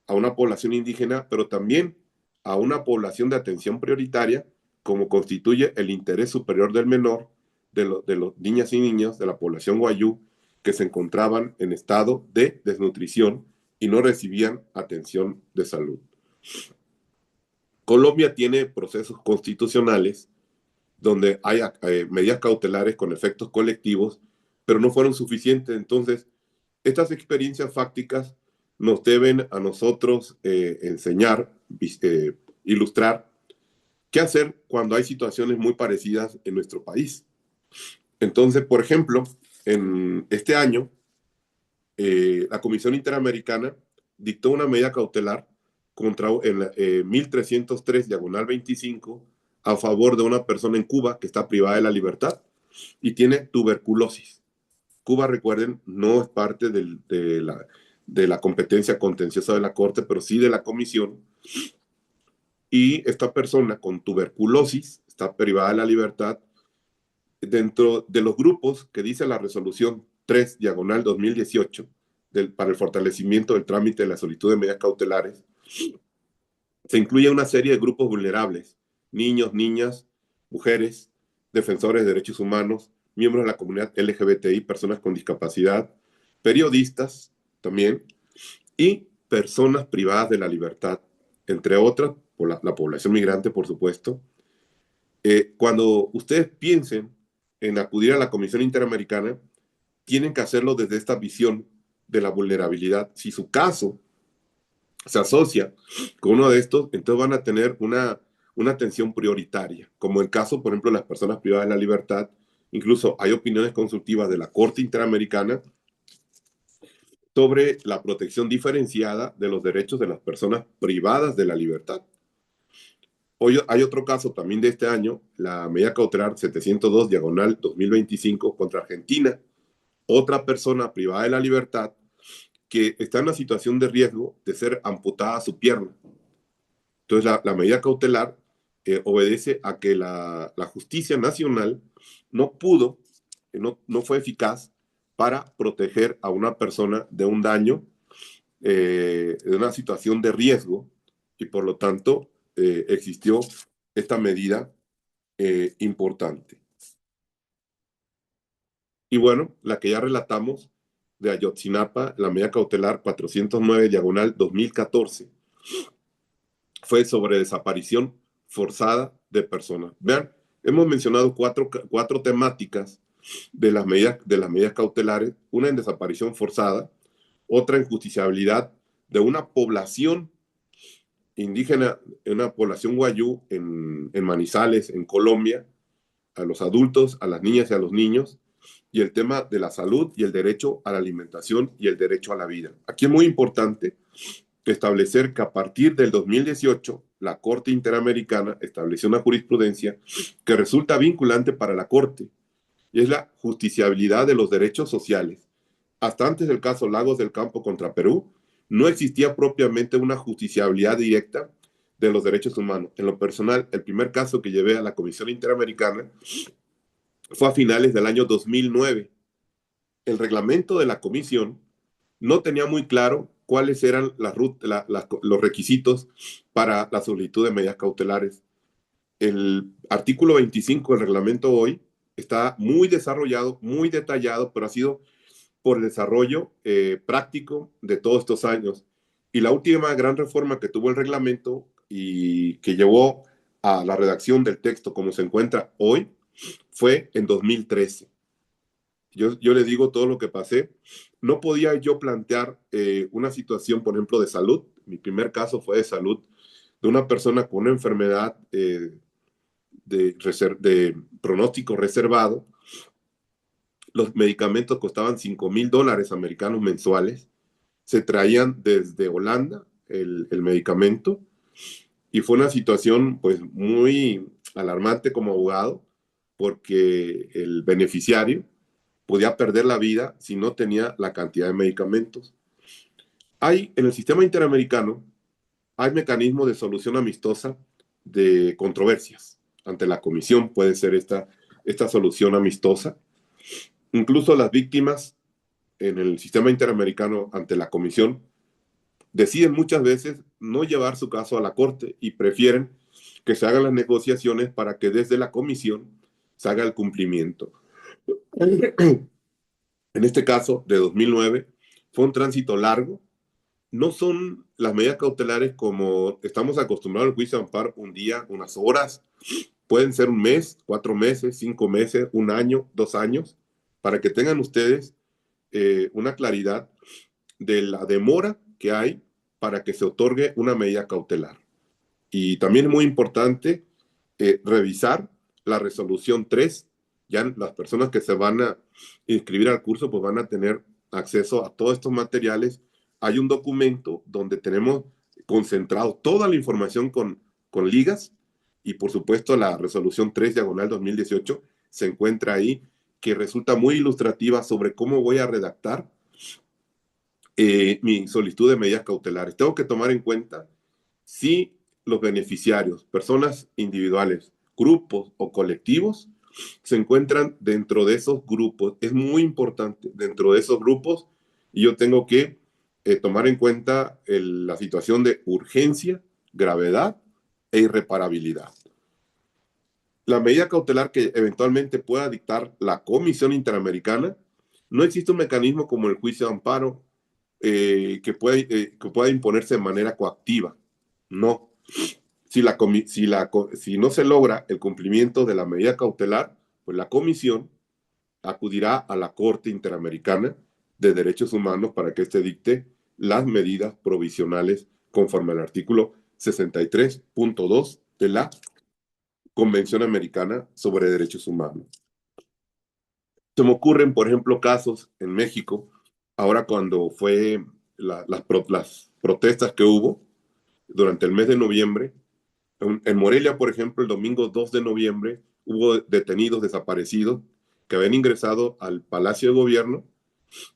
a una población indígena, pero también a una población de atención prioritaria, como constituye el interés superior del menor, de los niñas y niños de la población guayú que se encontraban en estado de desnutrición y no recibían atención de salud. Colombia tiene procesos constitucionales donde hay medidas cautelares con efectos colectivos, pero no fueron suficientes. Entonces, estas experiencias fácticas nos deben a nosotros enseñar, ilustrar qué hacer cuando hay situaciones muy parecidas en nuestro país. Entonces, por ejemplo, en este año, la Comisión Interamericana dictó una medida cautelar contra el 1303 diagonal 25 a favor de una persona en Cuba que está privada de la libertad y tiene tuberculosis. Cuba, recuerden, no es parte de la competencia contenciosa de la Corte, pero sí de la Comisión. Y esta persona con tuberculosis está privada de la libertad dentro de los grupos que dice la resolución 3, diagonal 2018, para el fortalecimiento del trámite de la solicitud de medidas cautelares. Se incluye una serie de grupos vulnerables: niños, niñas, mujeres, defensores de derechos humanos, miembros de la comunidad LGBTI, personas con discapacidad, periodistas también, y personas privadas de la libertad, entre otras, por la población migrante, por supuesto. Cuando ustedes piensen en acudir a la Comisión Interamericana, tienen que hacerlo desde esta visión de la vulnerabilidad. Si su caso se asocia con uno de estos, entonces van a tener una atención prioritaria, como el caso, por ejemplo, de las personas privadas de la libertad. Incluso hay opiniones consultivas de la Corte Interamericana sobre la protección diferenciada de los derechos de las personas privadas de la libertad. Hoy hay otro caso también de este año, la medida cautelar 702 diagonal 2025 contra Argentina, otra persona privada de la libertad que está en una situación de riesgo de ser amputada su pierna. Entonces, la medida cautelar obedece a que la justicia nacional no pudo, no fue eficaz para proteger a una persona de un daño, de una situación de riesgo, y por lo tanto existió esta medida importante. Y bueno, la que ya relatamos de Ayotzinapa, la medida cautelar 409 diagonal 2014, fue sobre desaparición forzada de personas. Vean, hemos mencionado cuatro temáticas de las medidas cautelares: una en desaparición forzada, otra en justiciabilidad de una población indígena, una población guayú en Manizales, en Colombia, a los adultos, a las niñas y a los niños, y el tema de la salud y el derecho a la alimentación y el derecho a la vida. Aquí es muy importante establecer que a partir del 2018 la Corte Interamericana estableció una jurisprudencia que resulta vinculante para la Corte, y es la justiciabilidad de los derechos sociales. Hasta antes del caso Lagos del Campo contra Perú, no existía propiamente una justiciabilidad directa de los derechos humanos. En lo personal, el primer caso que llevé a la Comisión Interamericana fue a finales del año 2009. El reglamento de la comisión no tenía muy claro cuáles eran los requisitos para la solicitud de medidas cautelares. El artículo 25 del reglamento hoy está muy desarrollado, muy detallado, pero ha sido por el desarrollo práctico de todos estos años. Y la última gran reforma que tuvo el reglamento y que llevó a la redacción del texto como se encuentra hoy fue en 2013. Yo les digo todo lo que pasé. No podía yo plantear una situación, por ejemplo, de salud. Mi primer caso fue de salud de una persona con una enfermedad de pronóstico reservado. Los medicamentos costaban $5,000 americanos mensuales. se traían desde Holanda el medicamento y fue una situación pues muy alarmante como abogado porque el beneficiario podía perder la vida si no tenía la cantidad de medicamentos. Hay en el sistema interamericano, hay mecanismos de solución amistosa de controversias. Ante la comisión puede ser esta solución amistosa. Incluso las víctimas en el sistema interamericano ante la comisión deciden muchas veces no llevar su caso a la corte y prefieren que se hagan las negociaciones para que desde la comisión se haga el cumplimiento. En este caso, de 2009, fue un tránsito largo. No son las medidas cautelares como estamos acostumbrados al juicio de amparo, un día, unas horas. Pueden ser un mes, 4 meses, 5 meses, un año, 2 años, para que tengan ustedes una claridad de la demora que hay para que se otorgue una medida cautelar. Y también es muy importante revisar la resolución 3. Ya las personas que se van a inscribir al curso pues van a tener acceso a todos estos materiales. Hay un documento donde tenemos concentrado toda la información con ligas y por supuesto la resolución 3 diagonal 2018 se encuentra ahí, que resulta muy ilustrativa sobre cómo voy a redactar mi solicitud de medidas cautelares. Tengo que tomar en cuenta si los beneficiarios, personas individuales, grupos o colectivos, se encuentran dentro de esos grupos. Es muy importante dentro de esos grupos y yo tengo que tomar en cuenta la situación de urgencia, gravedad e irreparabilidad. La medida cautelar que eventualmente pueda dictar la Comisión Interamericana, no existe un mecanismo como el juicio de amparo que pueda imponerse de manera coactiva. No. Si no se logra el cumplimiento de la medida cautelar, pues la comisión acudirá a la Corte Interamericana de Derechos Humanos para que éste dicte las medidas provisionales conforme al artículo 63.2 de la Convención Americana sobre Derechos Humanos. Se me ocurren, por ejemplo, casos en México, ahora cuando fue las protestas que hubo durante el mes de noviembre. En Morelia, por ejemplo, el domingo 2 de noviembre hubo detenidos desaparecidos que habían ingresado al Palacio de Gobierno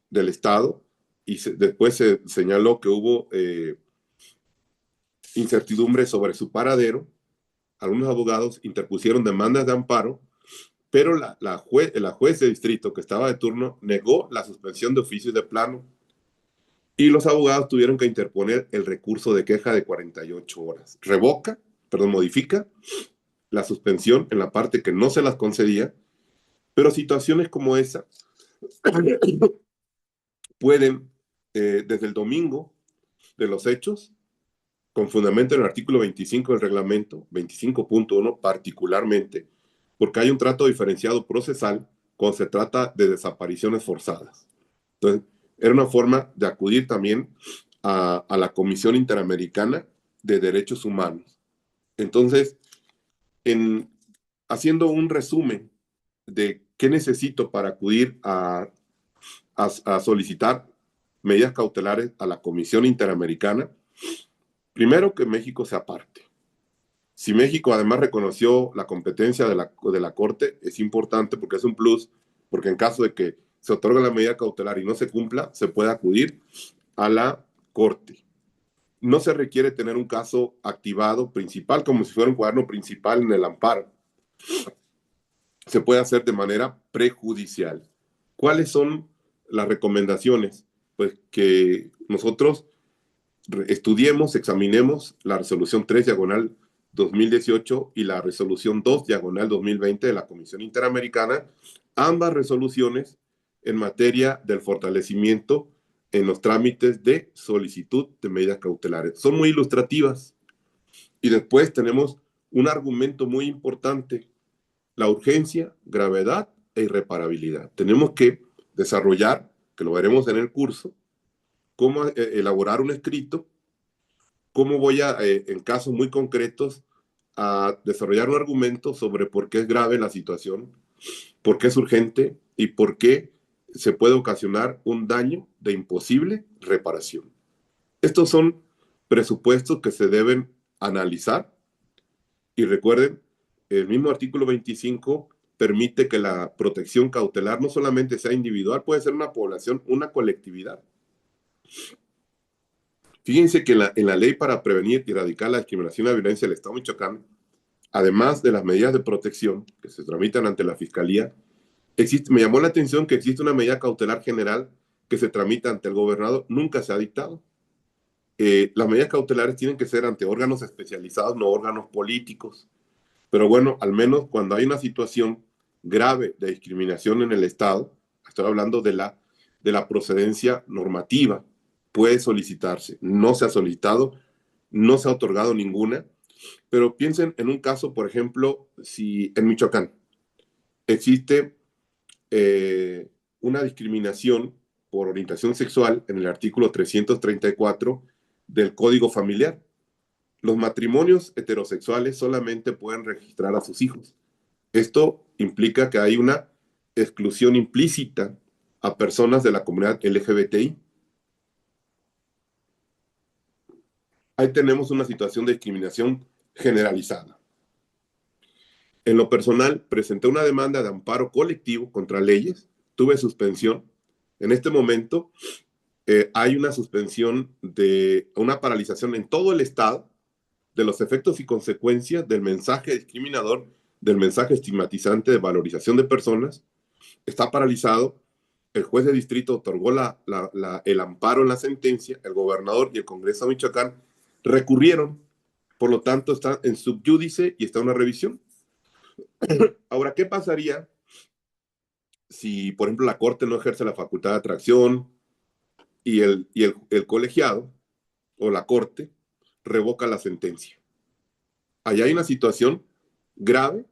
del Estado y después se señaló que hubo incertidumbre sobre su paradero. Algunos abogados interpusieron demandas de amparo, pero la juez de distrito que estaba de turno negó la suspensión de oficios de plano y los abogados tuvieron que interponer el recurso de queja de 48 horas. Modifica la suspensión en la parte que no se las concedía, pero situaciones como esa pueden, desde el domingo de los hechos, con fundamento en el artículo 25 del reglamento, 25.1 particularmente, porque hay un trato diferenciado procesal cuando se trata de desapariciones forzadas. Entonces, era una forma de acudir también a la Comisión Interamericana de Derechos Humanos. Entonces, haciendo un resumen de qué necesito para acudir a solicitar medidas cautelares a la Comisión Interamericana, primero que México se aparte. Si México además reconoció la competencia de la Corte, es importante porque es un plus, porque en caso de que se otorgue la medida cautelar y no se cumpla, se puede acudir a la Corte. No se requiere tener un caso activado principal como si fuera un cuaderno principal en el amparo. Se puede hacer de manera prejudicial. ¿Cuáles son las recomendaciones? Pues que nosotros estudiemos, examinemos la resolución 3 diagonal 2018 y la resolución 2 diagonal 2020 de la Comisión Interamericana, ambas resoluciones en materia del fortalecimiento en los trámites de solicitud de medidas cautelares. Son muy ilustrativas. Y después tenemos un argumento muy importante: la urgencia, gravedad e irreparabilidad. Tenemos que desarrollar, que lo veremos en el curso, cómo elaborar un escrito, cómo voy a, en casos muy concretos, a desarrollar un argumento sobre por qué es grave la situación, por qué es urgente y por qué se puede ocasionar un daño de imposible reparación. Estos son presupuestos que se deben analizar y recuerden, el mismo artículo 25 permite que la protección cautelar no solamente sea individual, puede ser una población, una colectividad. Fíjense que en la ley para prevenir y erradicar la discriminación y la violencia del Estado de Michoacán, además de las medidas de protección que se tramitan ante la Fiscalía, me llamó la atención que existe una medida cautelar general que se tramita ante el gobernador, nunca se ha dictado. Las medidas cautelares tienen que ser ante órganos especializados, no órganos políticos. Pero bueno, al menos cuando hay una situación grave de discriminación en el Estado, estoy hablando de la procedencia normativa, puede solicitarse. No se ha solicitado, no se ha otorgado ninguna, pero piensen en un caso, por ejemplo, si en Michoacán existe una discriminación por orientación sexual en el artículo 334 del Código Familiar. Los matrimonios heterosexuales solamente pueden registrar a sus hijos. Esto implica que hay una exclusión implícita a personas de la comunidad LGBTI. Ahí tenemos una situación de discriminación generalizada. En lo personal, presenté una demanda de amparo colectivo contra leyes, tuve suspensión. En este momento hay una suspensión de una paralización en todo el Estado de los efectos y consecuencias del mensaje discriminador, del mensaje estigmatizante de valorización de personas. Está paralizado. El juez de distrito otorgó el amparo en la sentencia, el gobernador y el Congreso de Michoacán recurrieron, por lo tanto está en subyúdice y está en una revisión. Ahora, ¿qué pasaría si, por ejemplo, la Corte no ejerce la facultad de atracción y el colegiado o la Corte revoca la sentencia? Allá hay una situación grave.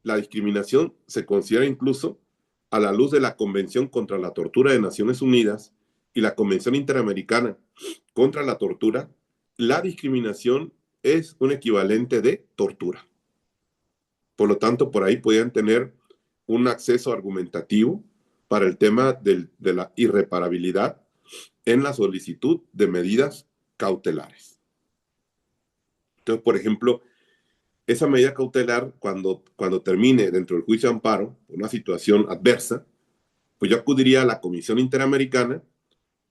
La discriminación se considera incluso a la luz de la Convención contra la Tortura de Naciones Unidas y la Convención Interamericana contra la Tortura. La discriminación es un equivalente de tortura. Por lo tanto, por ahí podrían tener un acceso argumentativo para el tema de la irreparabilidad en la solicitud de medidas cautelares. Entonces, por ejemplo, esa medida cautelar, cuando termine dentro del juicio de amparo, una situación adversa, pues yo acudiría a la Comisión Interamericana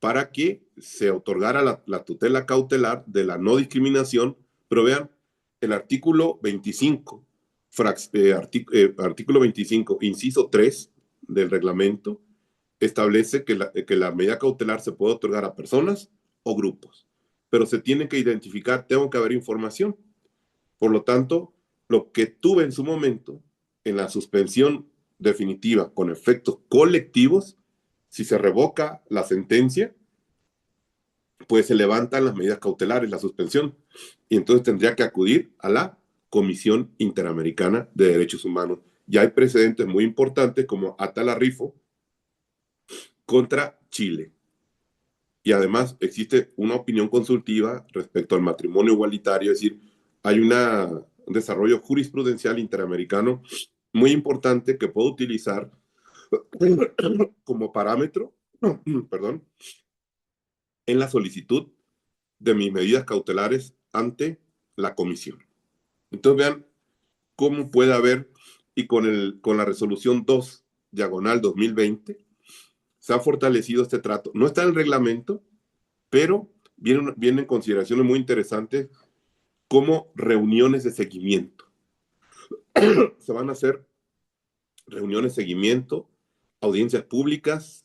para que se otorgara la tutela cautelar de la no discriminación. Pero vean, el artículo 25, artículo 25, inciso 3 del reglamento, establece que la medida cautelar se puede otorgar a personas o grupos, pero se tiene que identificar, tengo que haber información. Por lo tanto, lo que tuve en su momento, en la suspensión definitiva con efectos colectivos, si se revoca la sentencia, pues se levantan las medidas cautelares, la suspensión, y entonces tendría que acudir a la Comisión Interamericana de Derechos Humanos. Ya hay precedentes muy importantes como Atala Rifo contra Chile. Y además existe una opinión consultiva respecto al matrimonio igualitario, es decir, hay un desarrollo jurisprudencial interamericano muy importante que puedo utilizar como parámetro, perdón, en la solicitud de mis medidas cautelares ante la comisión. Entonces vean cómo puede haber, y con la resolución 2, diagonal 2020, se ha fortalecido este trato. No está en el reglamento, pero vienen consideraciones muy interesantes como reuniones de seguimiento. Se van a hacer reuniones de seguimiento, audiencias públicas,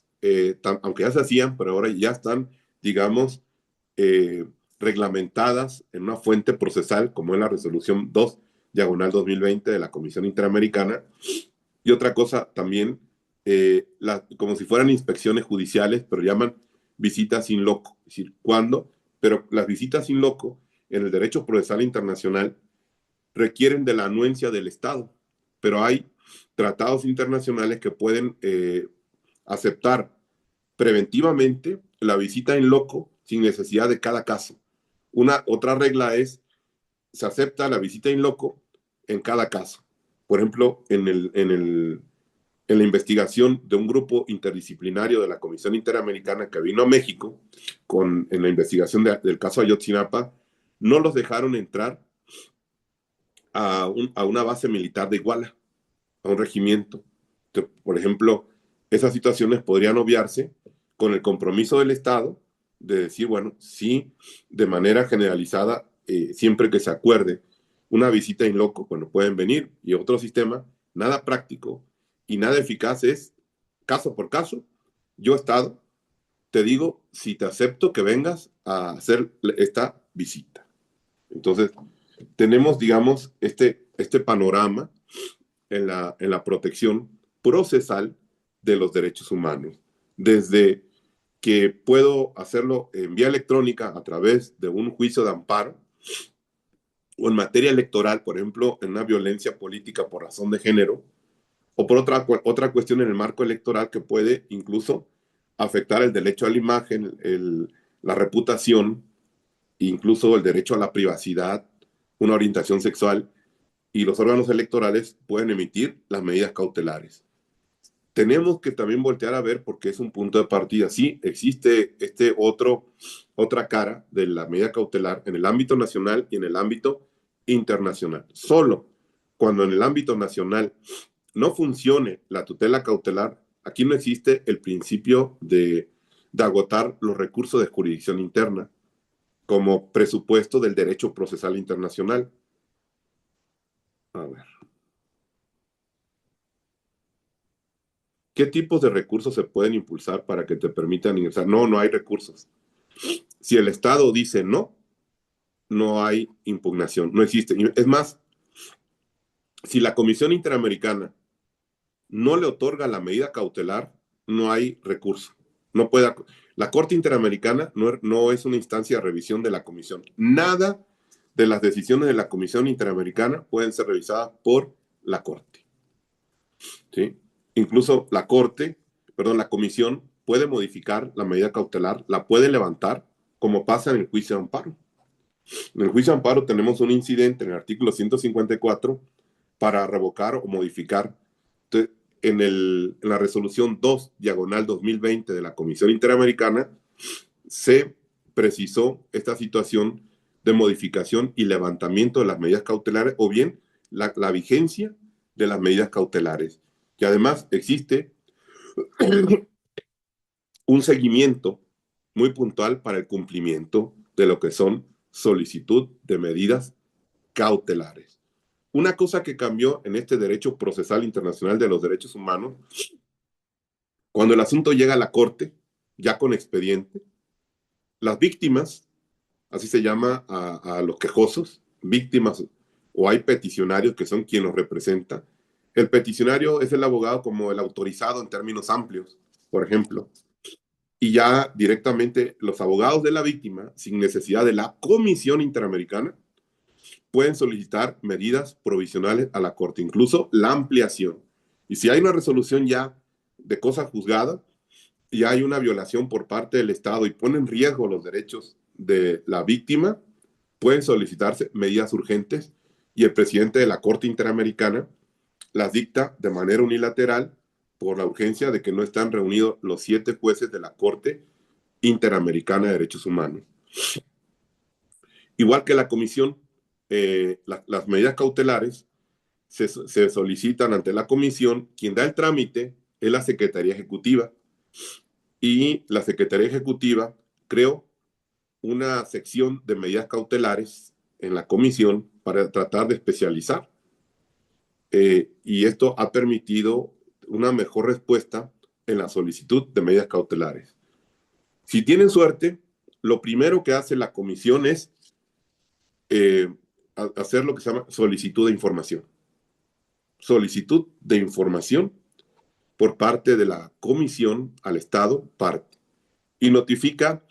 aunque ya se hacían, pero ahora ya están, digamos, reglamentadas en una fuente procesal, como es la resolución 2, diagonal 2020 de la Comisión Interamericana. Y otra cosa también, como si fueran inspecciones judiciales, pero llaman visitas in loco. Es decir, ¿cuándo? Pero las visitas in loco en el derecho procesal internacional requieren de la anuencia del Estado, pero hay tratados internacionales que pueden aceptar preventivamente la visita in loco sin necesidad de cada caso. Otra regla es, se acepta la visita in loco en cada caso. Por ejemplo, en la investigación de un grupo interdisciplinario de la Comisión Interamericana que vino a México en la investigación del caso Ayotzinapa, no los dejaron entrar a una base militar de Iguala, a un regimiento. Entonces, por ejemplo, esas situaciones podrían obviarse con el compromiso del Estado de decir, bueno, sí, de manera generalizada, siempre que se acuerde una visita in loco, bueno, pueden venir, y otro sistema, nada práctico y nada eficaz es caso por caso. Yo, Estado, te digo si te acepto que vengas a hacer esta visita. Entonces, tenemos, digamos, este panorama en la protección procesal de los derechos humanos. Desde que puedo hacerlo en vía electrónica a través de un juicio de amparo o en materia electoral, por ejemplo, en una violencia política por razón de género, o por otra cuestión en el marco electoral que puede incluso afectar el derecho a la imagen, la reputación, incluso el derecho a la privacidad, una orientación sexual, y los órganos electorales pueden emitir las medidas cautelares. Tenemos que también voltear a ver porque es un punto de partida. Sí, existe otra cara de la medida cautelar en el ámbito nacional y en el ámbito internacional. Solo cuando en el ámbito nacional no funcione la tutela cautelar, aquí no existe el principio de agotar los recursos de jurisdicción interna como presupuesto del derecho procesal internacional. A ver. ¿Qué tipos de recursos se pueden impulsar para que te permitan ingresar? No, no hay recursos. Si el Estado dice no, no hay impugnación, no existe. Es más, si la Comisión Interamericana no le otorga la medida cautelar, no hay recurso. No puede, la Corte Interamericana no es una instancia de revisión de la Comisión. Nada de las decisiones de la Comisión Interamericana pueden ser revisadas por la Corte. ¿Sí? Incluso la Comisión puede modificar la medida cautelar, la puede levantar, como pasa en el juicio de amparo. En el juicio de amparo tenemos un incidente en el artículo 154 para revocar o modificar. Entonces, en la resolución 2/2020 de la Comisión Interamericana se precisó esta situación de modificación y levantamiento de las medidas cautelares o bien la vigencia de las medidas cautelares. Y además existe un seguimiento muy puntual para el cumplimiento de lo que son solicitud de medidas cautelares. Una cosa que cambió en este derecho procesal internacional de los derechos humanos, cuando el asunto llega a la Corte, ya con expediente, las víctimas, así se llama a los quejosos, víctimas o hay peticionarios que son quienes los representan. El peticionario es el abogado como el autorizado en términos amplios, por ejemplo. Y ya directamente los abogados de la víctima, sin necesidad de la Comisión Interamericana, pueden solicitar medidas provisionales a la Corte, incluso la ampliación. Y si hay una resolución ya de cosa juzgada y hay una violación por parte del Estado y pone en riesgo los derechos de la víctima, pueden solicitarse medidas urgentes y el presidente de la Corte Interamericana las dicta de manera unilateral por la urgencia de que no están reunidos los 7 jueces de la Corte Interamericana de Derechos Humanos. Igual que la comisión, las medidas cautelares se solicitan ante la comisión, quien da el trámite es la Secretaría Ejecutiva y la Secretaría Ejecutiva creó una sección de medidas cautelares en la comisión para tratar de especializar y esto ha permitido una mejor respuesta en la solicitud de medidas cautelares. Si tienen suerte, lo primero que hace la comisión es hacer lo que se llama solicitud de información. Solicitud de información por parte de la comisión al Estado parte y notifica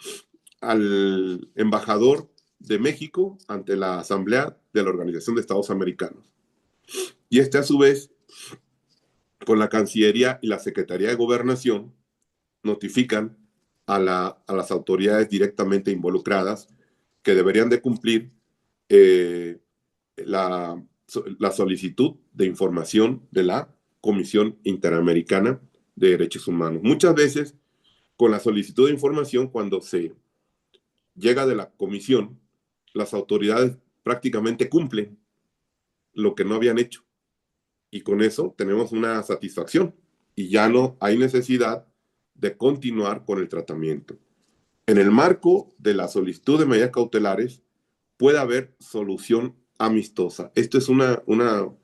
al embajador de México ante la Asamblea de la Organización de Estados Americanos. Y este a su vez, con la Cancillería y la Secretaría de Gobernación, notifican a las autoridades directamente involucradas que deberían de cumplir eh, la, la solicitud de información de la Comisión Interamericana de Derechos Humanos. Muchas veces, con la solicitud de información, cuando se llega de la comisión, las autoridades prácticamente cumplen lo que no habían hecho. Y con eso tenemos una satisfacción y ya no hay necesidad de continuar con el tratamiento. En el marco de la solicitud de medidas cautelares puede haber solución amistosa. Esto es una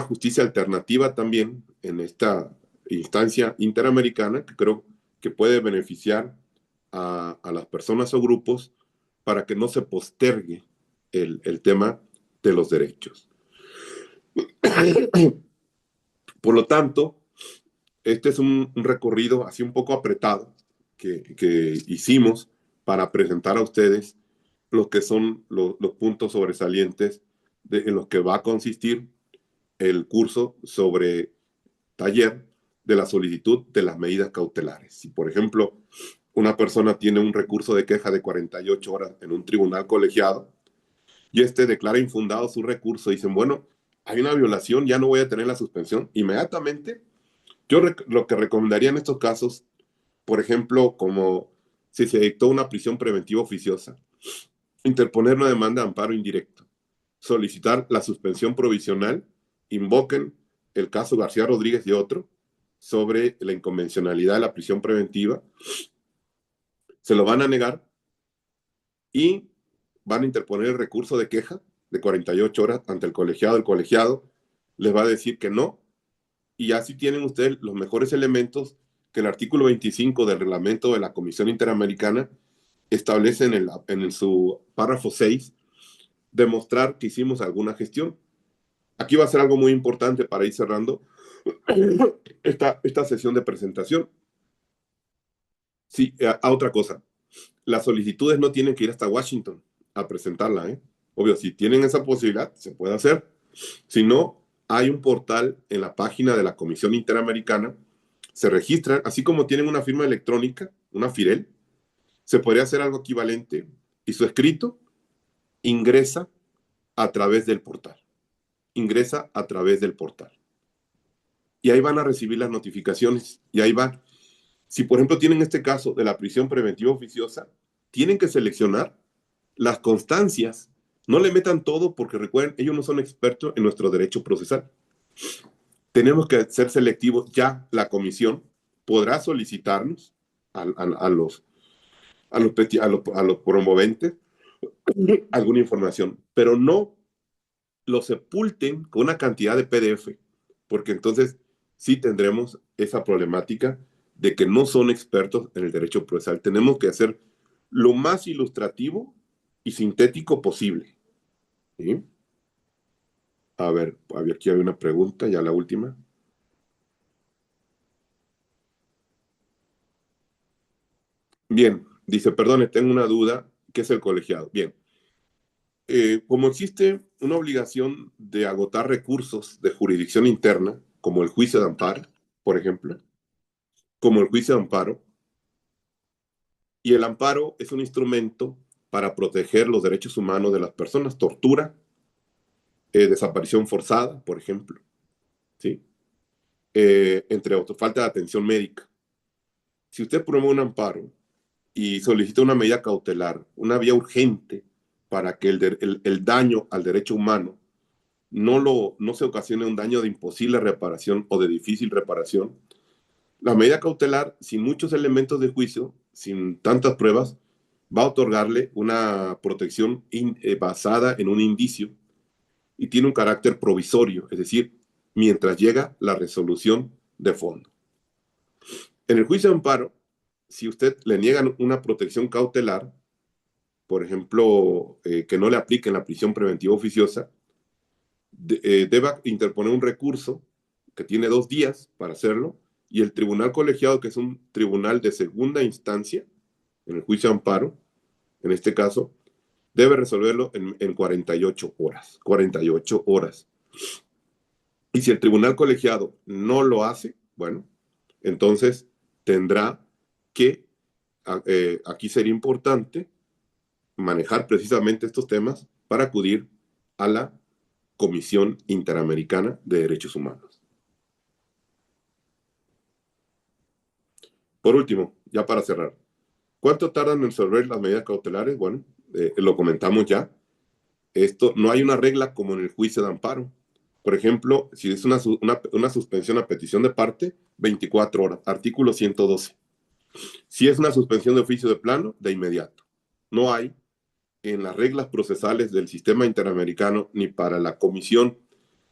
justicia alternativa también en esta instancia interamericana que creo que puede beneficiar a las personas o grupos para que no se postergue el tema de los derechos. Por lo tanto, este es un recorrido así un poco apretado que hicimos para presentar a ustedes lo que son los puntos sobresalientes en los que va a consistir el curso sobre taller de la solicitud de las medidas cautelares. Si, por ejemplo, una persona tiene un recurso de queja de 48 horas en un tribunal colegiado y este declara infundado su recurso, dicen, bueno, hay una violación, ya no voy a tener la suspensión. Inmediatamente, yo lo que recomendaría en estos casos, por ejemplo, como si se dictó una prisión preventiva oficiosa, interponer una demanda de amparo indirecto, solicitar la suspensión provisional, invoquen el caso García Rodríguez y otro sobre la inconvencionalidad de la prisión preventiva, se lo van a negar y van a interponer el recurso de queja de 48 horas ante el colegiado. El colegiado les va a decir que no y así tienen ustedes los mejores elementos que el artículo 25 del reglamento de la Comisión Interamericana establece en su párrafo 6, demostrar que hicimos alguna gestión. Aquí va a ser algo muy importante para ir cerrando esta sesión de presentación. Sí, a otra cosa. Las solicitudes no tienen que ir hasta Washington a presentarla, ¿eh? Obvio, si tienen esa posibilidad, se puede hacer. Si no, hay un portal en la página de la Comisión Interamericana, se registran, así como tienen una firma electrónica, una FIREL, se podría hacer algo equivalente y su escrito ingresa a través del portal. Ingresa a través del portal. Y ahí van a recibir las notificaciones y ahí van. Si, por ejemplo, tienen este caso de la prisión preventiva oficiosa, tienen que seleccionar las constancias. No le metan todo porque recuerden, ellos no son expertos en nuestro derecho procesal. Tenemos que ser selectivos. Ya la comisión podrá solicitarnos a los promoventes alguna información, pero no lo sepulten con una cantidad de PDF, porque entonces sí tendremos esa problemática de que no son expertos en el derecho procesal. Tenemos que hacer lo más ilustrativo y sintético posible. ¿Sí? A ver, aquí hay una pregunta, ya la última. Bien, dice, perdone, tengo una duda, ¿qué es el colegiado? Bien, como existe una obligación de agotar recursos de jurisdicción interna, como el juicio de amparo, por ejemplo, como el juicio de amparo, y el amparo es un instrumento para proteger los derechos humanos de las personas, tortura, desaparición forzada, por ejemplo, ¿sí? Entre otros, falta de atención médica. Si usted promueve un amparo y solicita una medida cautelar, una vía urgente para que el daño al derecho humano no se ocasione un daño de imposible reparación o de difícil reparación, la medida cautelar, sin muchos elementos de juicio, sin tantas pruebas, va a otorgarle una protección basada en un indicio y tiene un carácter provisorio, es decir, mientras llega la resolución de fondo. En el juicio de amparo, si usted le niegan una protección cautelar, por ejemplo, que no le apliquen la prisión preventiva oficiosa, deba interponer un recurso que tiene 2 días para hacerlo y el tribunal colegiado, que es un tribunal de segunda instancia, en el juicio de amparo, en este caso, debe resolverlo en 48 horas. 48 horas. Y si el tribunal colegiado no lo hace, bueno, entonces tendrá que, aquí sería importante manejar precisamente estos temas para acudir a la Comisión Interamericana de Derechos Humanos. Por último, ya para cerrar, ¿cuánto tardan en resolver las medidas cautelares? Bueno, lo comentamos ya. Esto no hay una regla como en el juicio de amparo. Por ejemplo, si es una suspensión a petición de parte, 24 horas, artículo 112. Si es una suspensión de oficio de plano, de inmediato. No hay en las reglas procesales del sistema interamericano, ni para la Comisión,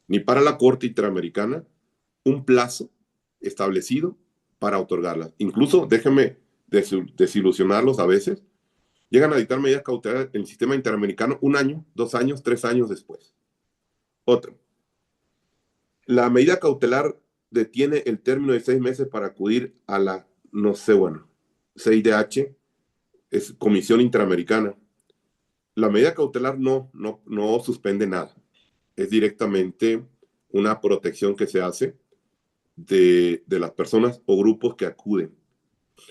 ni para la Corte Interamericana, un plazo establecido para otorgarlas. Incluso, déjenme desilusionarlos a veces, llegan a dictar medidas cautelares en el sistema interamericano 1 año, 2 años, 3 años después. Otro, la medida cautelar detiene el término de 6 meses para acudir a la, no sé, bueno, CIDH, es Comisión Interamericana. La medida cautelar no suspende nada. Es directamente una protección que se hace de las personas o grupos que acuden.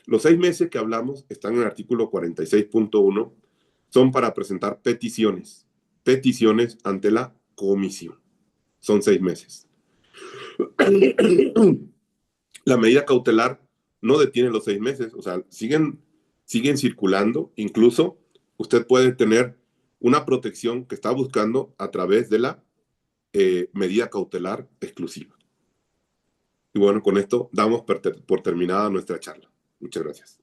Los 6 meses que hablamos están en el artículo 46.1, son para presentar peticiones ante la comisión. Son 6 meses. La medida cautelar no detiene los 6 meses, o sea, siguen circulando. Incluso usted puede tener una protección que está buscando a través de la medida cautelar exclusiva. Y bueno, con esto damos por terminada nuestra charla. Muchas gracias.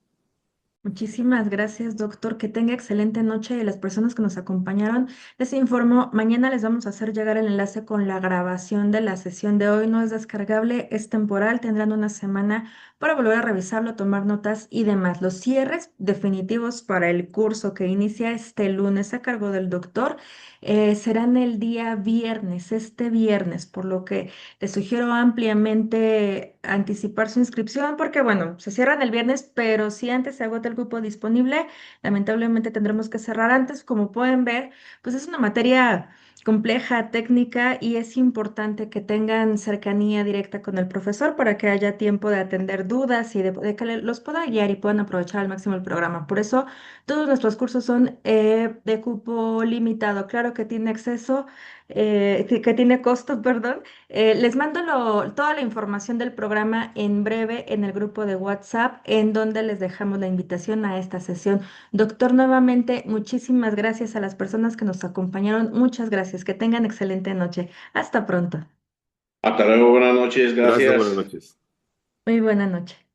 Muchísimas gracias, doctor. Que tenga excelente noche y a las personas que nos acompañaron. Les informo, mañana les vamos a hacer llegar el enlace con la grabación de la sesión de hoy. No es descargable, es temporal. Tendrán una semana para volver a revisarlo, tomar notas y demás. Los cierres definitivos para el curso que inicia este lunes a cargo del doctor serán el día viernes, este viernes, por lo que les sugiero ampliamente anticipar su inscripción porque, bueno, se cierran el viernes, pero si antes se agota el cupo disponible, lamentablemente tendremos que cerrar antes. Como pueden ver, pues es una materia compleja, técnica y es importante que tengan cercanía directa con el profesor para que haya tiempo de atender dudas y de que los pueda guiar y puedan aprovechar al máximo el programa. Por eso, todos nuestros cursos son de cupo limitado. Claro que tiene acceso, que tiene costo, perdón. Les mando toda la información del programa en breve en el grupo de WhatsApp, en donde les dejamos la invitación a esta sesión. Doctor, nuevamente, muchísimas gracias a las personas que nos acompañaron. Muchas gracias. Que tengan excelente noche. Hasta pronto. Hasta luego, buenas noches, Gracias, buenas gracias. noches. Muy buena noche.